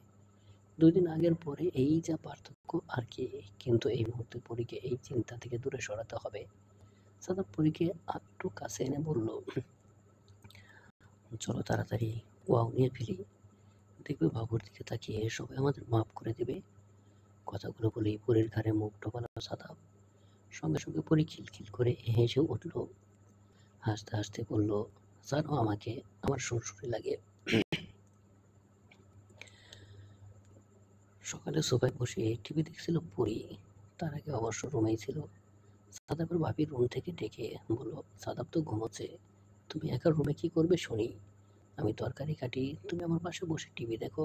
2 দিন আগের পরে এই যা পার্থক্য আর কি। কিন্তু এই মুহূর্তে পরীকে এই চিন্তা থেকে দূরে সরাতে হবে। সাদাব পরীকে একটু কাছে এনে বলল, চলো তাড়াতাড়ি ওয়াও নিয়ে ফেলি। দেখবে বাবুর দিকে তাকিয়ে সবাই আমাদের মাফ করে দেবে। কথাগুলো বলেই পরীর ঘাড়ে মুখ ঢোকালো সাদাব। সঙ্গে সঙ্গে পরী খিলখিল করে হেসে উঠল। হাসতে হাসতে বলল, জানো, আমাকে আমার শ্বশুরই লাগে। সকালে সোফায় বসে টিভি দেখছিল পরী। তার আগে অবশ্য রুমেই ছিল। সাদাবের ভাবি রুম থেকে ডেকে বলল, সাদাব তো ঘুমোচ্ছে, তুমি একা রুমে কি করবে শুনি? আমি তরকারি কাটি, তুমি আমার পাশে বসে টিভি দেখো।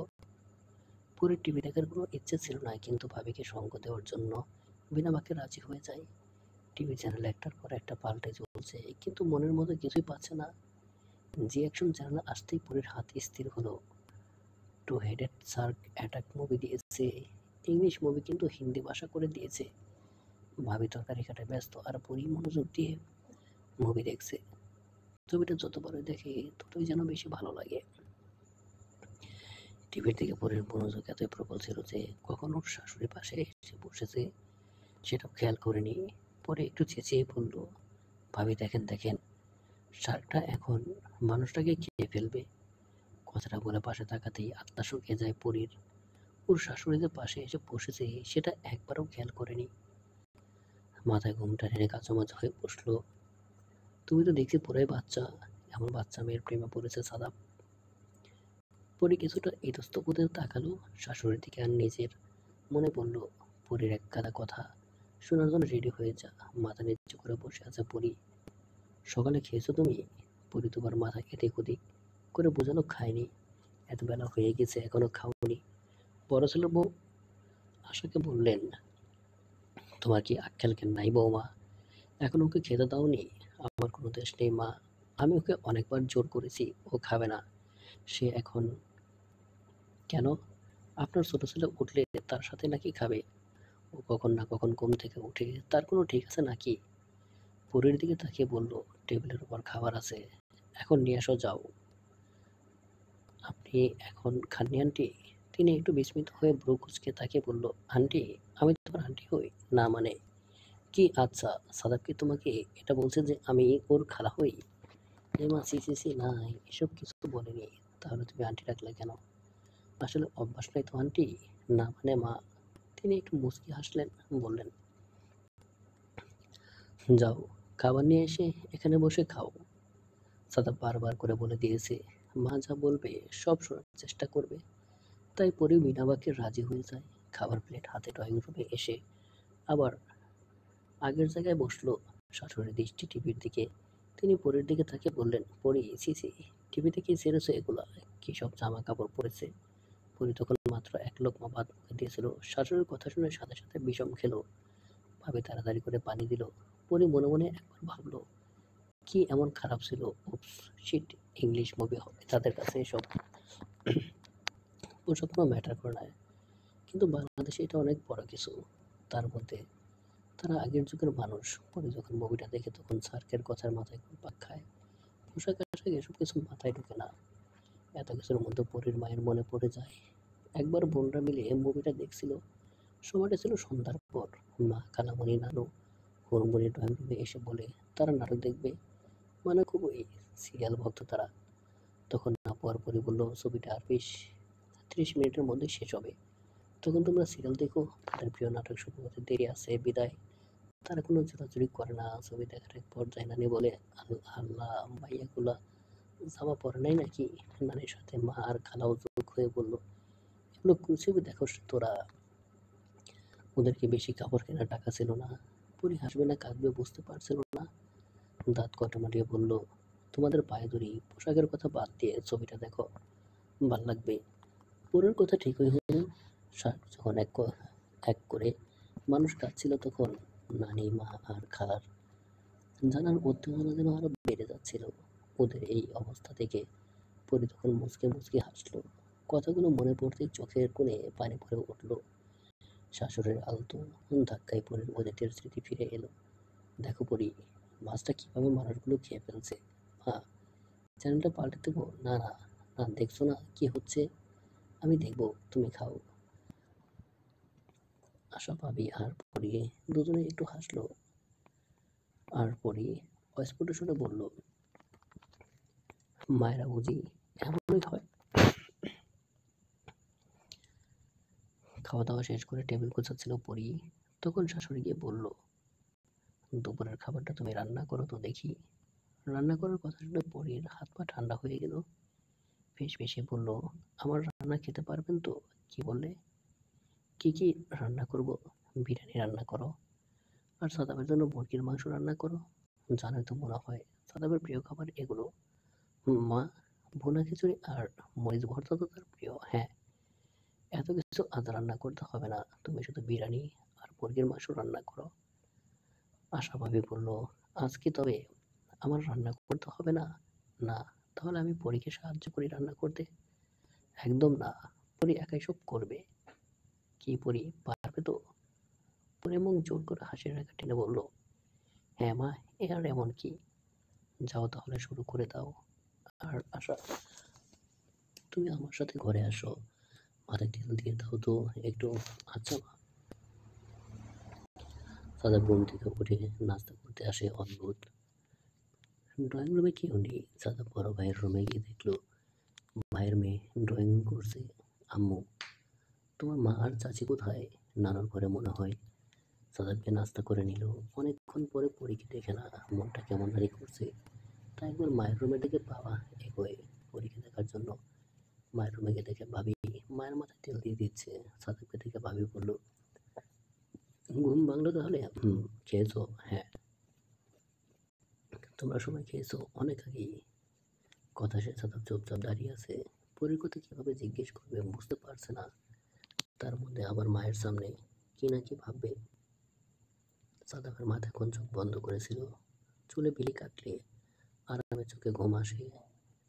পরীর টিভি দেখার কোনো ইচ্ছে ছিল না, কিন্তু ভাবিকে সঙ্গ দেওয়ার জন্য বিনা বাক্যে রাজি হয়ে যায়। টিভি চ্যানেল একটার পর একটা পাল্টে চলছে, কিন্তু মনের মতো কিছুই পাচ্ছে না। জি অ্যাকশন চ্যানেল আসতেই পরীর হাত স্থির হলো। Two headed shark attack movie দিয়েছে। ইংলিশ মুভি কিন্তু হিন্দি ভাষা করে দিয়েছে। ভাবি তরকারি কাটায় ব্যস্ত, আর পরী মনোযোগ দিয়ে মুভি দেখছে। ছবিটা যতবারই দেখে ততই যেন বেশি ভালো লাগে। টিভির দিকে পরীর মনোযোগ এতই প্রবল ছিল যে কখন ওর শাশুড়ি পাশে এসে বসেছে সেটাও খেয়াল করেনি। পরে একটু চেঁচিয়ে বলল, ভাবি দেখেন দেখেন, শার্কটা এখন মানুষটাকে খেয়ে ফেলবে। কথাটা বলে পাশে তাকাতেই আত্মা শুকিয়ে যায় পরীর। ওর শাশুড়ি যে পাশে এসে বসেছে সেটা একবারও খেয়াল করেনি। মাথায় ঘুমটা টেনে কাঁচুমাচু হয়ে বসলো। তুমি তো দেখছি পুরাই বাচ্চা। এমন বাচ্চা মেয়ের প্রেমে পড়েছে সাদাব। পরী কিছুটা ইতস্তত তাকালো শাশুড়ির দিকে, আর নিজের মনে পড়ল পরীর এক গাদা কথা শোনার জন্য রেডি হয়ে যা। মাথা নিচু করে বসে আছে পরী। সকালে খেয়েছো তুমি? পরী তোমার মাথা এদিক ওদিক করে বোঝালো, খায়নি। এত বেলা হয়ে গেছে এখনো খাওনি? বড় ছেলের বউ আশাকে বললেন, তোমার কি আক্কেল জ্ঞান নাই বৌমা? এখন ওকে খেতে দাওনি? আমার কোনো দোষ নেই মা। আমি ওকে অনেকবার জোর করেছি, ও খাবে না। সে এখন কেন? আপনার ছোট ছেলে উঠলে তার সাথে নাকি খাবে? ও কখন না কখন ঘুম থেকে উঠে, তার কোনো ঠিক আছে নাকি? পরীর দিকে তাকিয়ে বলল, টেবিলের উপর খাবার আছে, এখন নিয়ে আসো যাও। আপনি এখন খাননি আন্টি? তিনি একটু বিস্মিত হয়ে ভ্রু কুঁচকে তাকিয়ে বলল, আন্টি? আমি তোমার আন্টি হই? না মানে কি? আচ্ছা, সাদাব কি তোমাকে এটা বলছে যে আমি ওর খালা হই? এ মা, সি সি সি, না, এসব কিছু তো বলেনি। তাহলে তুমি আন্টি ডাকলে কেন? আসলে অভ্যাস নাই তো আন্টি। না মানে মা। তিনি একটু মুচকি হাসলেন, বললেন, যাও, খাবার নিয়ে এসে এখানে বসে খাও। সাদা বারবার করে বলে দিয়েছে, মা যা বলবে সব শোনার চেষ্টা করবে। তাই পরে বিনা বাক্যে রাজি হয়ে যায়। খাবার প্লেট হাতে ড্রয়িং রুমে এসে আবার আগের জায়গায় বসলো। শাশুড়ির দৃষ্টি টিভির দিকে। তিনি পরীর দিকে তাকিয়ে বললেন, পরী, ছি ছি, টিভিতে কি ছেড়েছো এগুলা? কি সব জামা কাপড় পরেছে? পরী তখন মাত্র এক লোকমা ভাত মুখে দিয়েছিল। শাশুড়ির কথা শুনে সাথে সাথে বিষম খেলো। ভাবে তাড়াতাড়ি করে পানি দিল। পরী মনে মনে একবার ভাবলো, কি এমন খারাপ ছিল? উপস, শিট, ইংলিশ মুভি হবে তাদের কাছে এসব, ওসব কোনো ম্যাটার করে না। কিন্তু বাংলাদেশে এটা অনেক বড় কিছু। তার মধ্যে তারা আগের যুগের মানুষ। পরে যখন মুভিটা দেখে তখন সার্কের কথার মাথায় ঘুরপাক খায়। পোশাক আশাক এসব কিছু মাথায় ঢোকে না। এত কিছুর মধ্যে পরীর মায়ের মনে পড়ে যায়। একবার বোনরা মিলে মুভিটা দেখছিল। সময়টা ছিল সন্ধ্যার পর। মা, খালামণি, নানু, হুড়মুড়ি ড্রয়িং রুমে এসে বলে তারা নাটক দেখবে। মানে খুবই সিরিয়াল ভক্ত তারা। তখন আপু আর পরি বলল, ছবিটা আর 20-30 মিনিটের মধ্যে শেষ হবে। তখন তোমরা সিরিয়াল দেখো, তাদের প্রিয় নাটক শুরু হতে দেরি আছে বিদায়। তারা কোনো জোরাজুরি করে না। ছবি দেখার এক পর্যায়ে নানি বলে, আল্লাহ, ভাইয়াগুলা জামা পরে নাই নাকি? নানির সাথে মা আর খালাও যোগ হয়ে বলল, এগুলো ছবি দেখো তোরা, ওদেরকে বেশি কাপড় কেনার টাকা ছিল না। পরি হাসবে না কাঁদবে বুঝতে পারছিল না। দাঁত কটমাটিয়ে বলল, তোমাদের পায়ে ধরি, পোশাকের কথা বাদ দিয়ে ছবিটা দেখো, ভাল লাগবে। পরের কথা ঠিকই হলো। যখন এক করে মানুষ কাঁদছিল তখন নানি, মা আর খালার জানার উত্তেজনা যেন আরো বেড়ে যাচ্ছিল। ওদের এই অবস্থা থেকে পরি তখন মুচকে মুচকে হাসলো। কথাগুলো মনে পড়তেই চোখের কোণে পানি পড়ে উঠল। শাশুড়ির আলতো ধাক্কায় পরির অতীতের স্মৃতি ফিরে এলো। দেখো পরি, মাছটা কিভাবে মানুষগুলো খেয়ে ফেলছে। মা, চ্যানেলটা পাল্টে দেবো? না না না, দেখছো না কি হচ্ছে? আমি দেখবো, তুমি খাও। আশা, ভাবি আর পরি দুজনে একটু হাসলো। আর পরি অস্ফুট সুরে বলল, মায়েরা বুঝি এমনই হয়। খাওয়া দাওয়া শেষ করে টেবিল গোছাচ্ছিল পরি, তখন শাশুড়ি গিয়ে বলল, দুপুরের খাবারটা তুমি রান্না করো তো দেখি। রান্না করার কথা শুনে পরির হাত পা ঠান্ডা হয়ে গেল। বেশ বেশি বলল, আমার রান্না খেতে পারবেন তো? কি বললে? কি কি রান্না করব? বিরিয়ানি রান্না করো, আর সাদাবের জন্য মুরগির মাংস রান্না করো। জানোই তো মনে হয় সাদাবের প্রিয় খাবার এগুলো। মা, ভুনা খিচুড়ি আর মরিচ ভর্তা তো তার প্রিয়। হ্যাঁ, এত কিছু আজ রান্না করতে হবে না, তুমি শুধু বিরিয়ানি আর মুরগির মাংস রান্না করো। আশাভাবী বলল, আজ কি তবে আমার রান্না করতে হবে না? না। তাহলে আমি পরীকে সাহায্য করি রান্না করতে? একদম না, পরী একাই সব করবে। কি পরী পারবে তো? পরী মুখ জোর করে হাসির রেখা টেনে বলল, হ্যাঁ মা, এ আর এমন কি। যাও তাহলে শুরু করে দাও। আর আশা, তুমি আমার সাথে ঘরে আসো, মাথায় তেল দিয়ে দাও তো একটু। আচ্ছা মা। সাদা ঘুম থেকে উঠে নাস্তা করতে আসে অদ্ভুত। ড্রয়িং রুমে কেউ নেই। সাদা বড় ভাইয়ের রুমে গিয়ে দেখলো ভাইয়ের মেয়ে ড্রয়িং করছে। আম্মু, তোমার মা আর চাচি কোথায়? নানুর ঘরে মনে হয়। সাদাবকে নাস্তা করে নিল। অনেকক্ষণ পরে পরীকে দেখে না, মনটা কেমন জানি করছে। তাই একবার মায়ের রুমে ডেকে বাবা এগোয় পরীকে দেখার জন্য। মায়ের রুমে গিয়ে দেখে ভাবি মায়ের মাথায় তেল দিয়ে দিচ্ছে। সাদাবকে দেখে ভাবি বলল, ঘুম ভাঙলো তাহলে? খেয়েছো? হ্যাঁ। তোমরা সবাই খেয়েছো অনেক আগেই। কথা শেষ সাদাব চুপচাপ দাঁড়িয়ে আছে। পরীর কথা কিভাবে জিজ্ঞেস করবে বুঝতে পারছে না। তার মধ্যে আবার মায়ের সামনে কি না কি ভাববে। সাদাপের মাথা কোন চোখ বন্ধ করেছিল, চুলে বিলি কাটলে আরামে চোখে ঘুম আসে।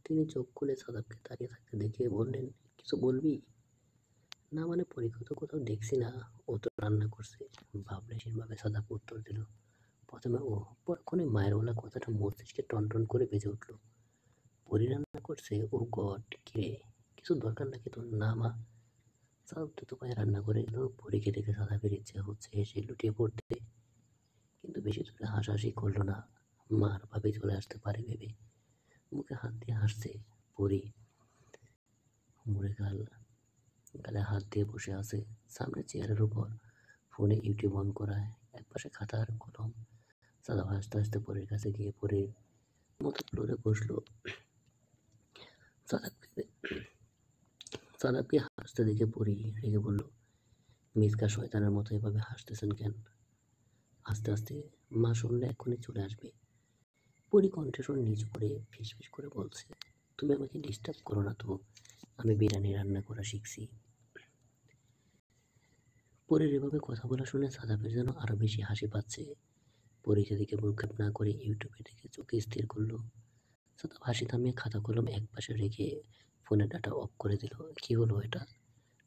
তিনি চোখ খুলে সাদাবকে দাঁড়িয়ে থাকতে দেখে বললেন, কিছু বলবি? না মানে পরীক্ষা তো কোথাও দেখছি না, ও তো রান্না করছে। ভাবলেশীনভাবে সাদাপ উত্তর দিল। প্রথমে ও, পরক্ষণে মায়ের বলা কথাটা মস্তিষ্কে টনটন করে বেজে উঠল। পরি রান্না করছে? ও গড, কিরে, কিছু দরকার নাকি তোর? না মা। সাদাব তো পায়ে রান্না করে এলো। পরীকে দেখে সাদাবের ইচ্ছে হচ্ছে হেসে লুটিয়ে পড়তে, কিন্তু বেশি দূরে হাসাহাসি করলো না। মার ভাবে চলে আসতে পারে ভেবে মুখে হাত দিয়ে হাসছে। পরি মুড়ে গালে হাত দিয়ে বসে আছে সামনে চেয়ারের উপর, ফোনে ইউটিউব অন করা, একপাশে খাতা আর কলম। সাদা হাসতে হাসতে পরের কাছে গিয়ে পরের মতো ফ্লোরে বসলো। সাদাবকে সাদাবকে হাসতে দেখে পরি রেগে বলল, মিসকা শয়তানের মতো এভাবে হাসতেছেন কেন? আস্তে আস্তে, মা শুনলে এক্ষুনি চলে আসবে। পরি কণ্ঠস্বর নিচু করে ফিসফিস করে বলছে, তুমি আমাকে ডিস্টার্ব করো না তো, আমি বিরিয়ানি রান্না করা শিখছি। পরের এভাবে কথা বলা শুনে সাদাবের যেন আরো বেশি হাসি পাচ্ছে। পরি সেদিকে ভ্রুক্ষেপ না করে ইউটিউবে দেখে চোখে স্থির করলো। সাদাব হাসি থামিয়ে খাতা কলম এক পাশে রেখে ফোনের ডাটা অফ করে দিল। কি হলো এটা?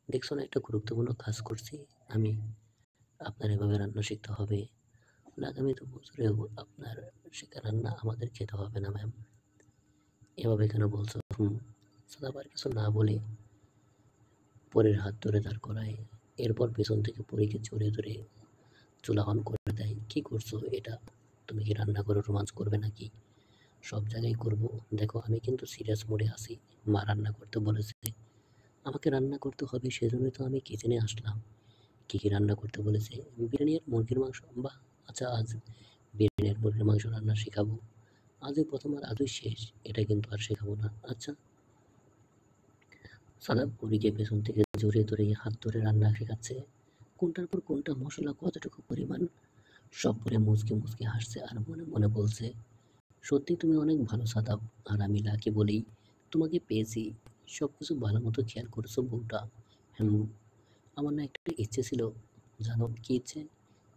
দেখছো না একটা গুরুত্বপূর্ণ কাজ করছি আমি? আপনার এভাবে রান্না শিখতে হবে? আগামী 2 বছরেও আপনার শেখা রান্না আমাদের খেতে হবে না ম্যাম। এভাবে কেন বলছো? সাদাব আর কিছু না বলে পরের হাত ধরে দাঁড় করায়, এরপর পেছন থেকে পরীকে জড়িয়ে ধরে চুলা অন করে দেয়। কি করছো এটা? তুমি কি রান্না করে রোমান্স করবে নাকি? সব জায়গায় করব। দেখো আমি কিন্তু সিরিয়াস মোডে আছি। মা রান্না করতে বলেছে, আমাকে রান্না করতে হবে, সেজন্যই তো আমি কিচেনে আসলাম। কি কি রান্না করতে বলেছে? বিরিয়ানি আর মুরগির মাংস। বাহ, আচ্ছা আজ বিরিয়ানি আর মুরগির মাংস রান্না শেখাবো। আজই প্রথম আর আজই শেষ, এটা কিন্তু আর শেখাবো না, আচ্ছা? সাদাব পরীকে পেছন থেকে জড়িয়ে ধরে হাত ধরে রান্না শেখাচ্ছে। কোনটার পর কোনটা মশলা, কতটুকু পরিমাণ, সব পরে মুচকে মুচকে হাসছে আর মনে মনে বলছে, সত্যি তুমি অনেক ভালো সাদাব, আর আমি লাকি বলেই তোমাকে পেয়েছি। সব কিছু ভালো মতো খেয়াল করেছো বউটা। হুম, আমার না একটা ইচ্ছে ছিল, জানো কি ইচ্ছে?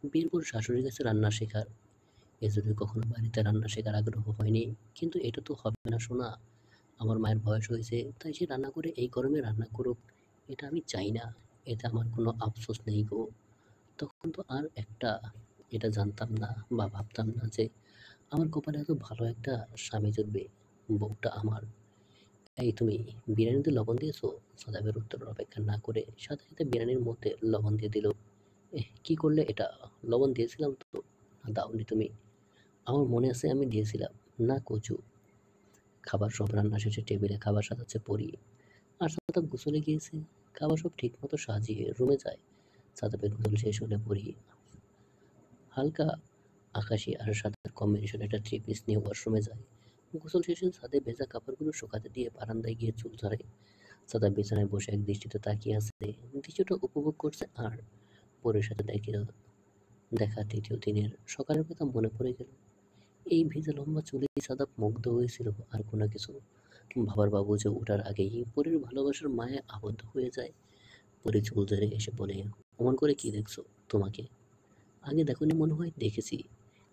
বিয়ের পর শাশুড়ির কাছে রান্না শেখার। এজন্য কখনো বাড়িতে রান্না শেখার আগ্রহ হয়নি, কিন্তু এটা তো হবে না শোনা। আমার মায়ের বয়স হয়েছে, তাই সে রান্না করে এই গরমে রান্না করুক, এটা আমি চাই না। এতে আমার কোনো আফসোস নেই গো। তখন তো আর একটা, এটা জানতাম না বা ভাবতাম না যে আমার কপালে এত ভালো একটা স্বামী জুটবে। বউটা আমার। এই তুমি বিরিয়ানিতে লবণ দিয়েছো? সাদাবের উত্তরের অপেক্ষা না করে সাথে সাথে বিরিয়ানির মধ্যে লবণ দিয়ে দিল। কি করলে এটা? লবণ দিয়েছিলাম তো। না দাওনি তুমি? আমার মনে আছে আমি দিয়েছিলাম। না কচু। খাবার সব রান্না শেষে টেবিলে খাবার সাজাচ্ছে পরি, আর সাদাব গোসলে গিয়েছে। খাবার সব ঠিক মতো সাজিয়ে রুমে যায়। সাদাবের গোসল শেষ হলে পরি হালকা আকাশি আর সাদার কম্বিনেশন একটা 3 পিস নিয়ে ওয়াশরুমে যায়। গোসল শেষে ছাদে ভেজা কাপড়গুলো শুকাতে দিয়ে বারান্দায় গিয়ে চুল ঝাড়ে। সাদা বিছানায় বসে এক দৃষ্টিতে তাকিয়ে আছে, দৃশ্যটা উপভোগ করছে। আর পরের সাথে দেখা দ্বিতীয় দিনের সকালের কথা মনে পড়ে গেল। এই ভেজা লম্বা চুলেই সাদাব মুগ্ধ হয়েছিল, আর কোনো কিছু ভাবার বাবু যে ওঠার আগেই পরের ভালোবাসার মায়ে আবদ্ধ হয়ে যায়। পরে চুল ধরে এসে বলে, অমন করে কি দেখছো? তোমাকে আগে দেখোনি? মনে হয় দেখেছি,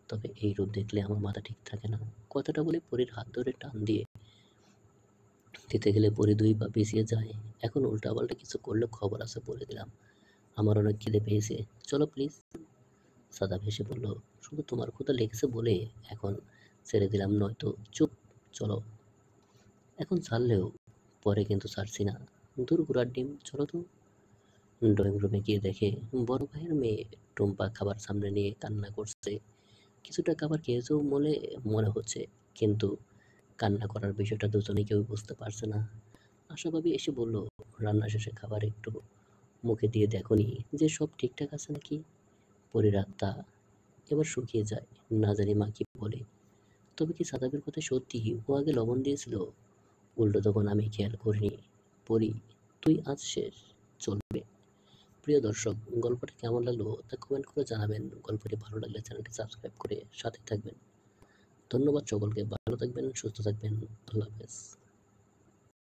তবে এই রূপ দেখলে আমার মাথা ঠিক থাকে না। কথাটা বলে পরীর হাত ধরে টান দিয়ে দিতে গেলে পরি 2 পা পিছিয়ে যায়। এখন উল্টাপাল্টা কিছু করলে খবর আছে বলে দিলাম। আমার অনেক খিদে পেয়েছে, চলো প্লিজ। সাদা ভেসে বলল, শুধু তোমার ক্ষুধা লেগেছে বলে এখন ছেড়ে দিলাম, নয়তো চুপ। চলো। এখন ছাড়লেও পরে কিন্তু ছাড়ছি না। দূর ঘোড়ার ডিম, চলো তো। ড্রয়িং রুমে গিয়ে দেখে বড় ভাইয়ের মেয়ে টুম্পা খাবার সামনে নিয়ে কান্না করছে। কিছুটা খাবার খেয়েছেও মনে মনে হচ্ছে, কিন্তু কান্না করার বিষয়টা দুজনেই কেউ বুঝতে পারছে না। আশাভাবী এসে বলল, রান্না শেষে খাবার একটু মুখে দিয়ে দেখোনি যে সব ঠিকঠাক আছে নাকি? পরির আত্মা এবার শুকিয়ে যায়, না জানি মা কি বলে। তবে কি সাদাবের কথা সত্যি ও আগে লবণ দিয়েছিল? উল্টো তখন আমি খেয়াল করিনি। পরি, তুই আজ শেষ, চলবে। প্রিয় দর্শক, গল্পটা কেমন লাগলো তা কমেন্ট করে জানাবেন। গল্পটি ভালো লাগলে চ্যানেলটি সাবস্ক্রাইব করে সাথে থাকবেন। ধন্যবাদ সকলকে, ভালো থাকবেন, সুস্থ থাকবেন, আল্লাহ হাফেজ।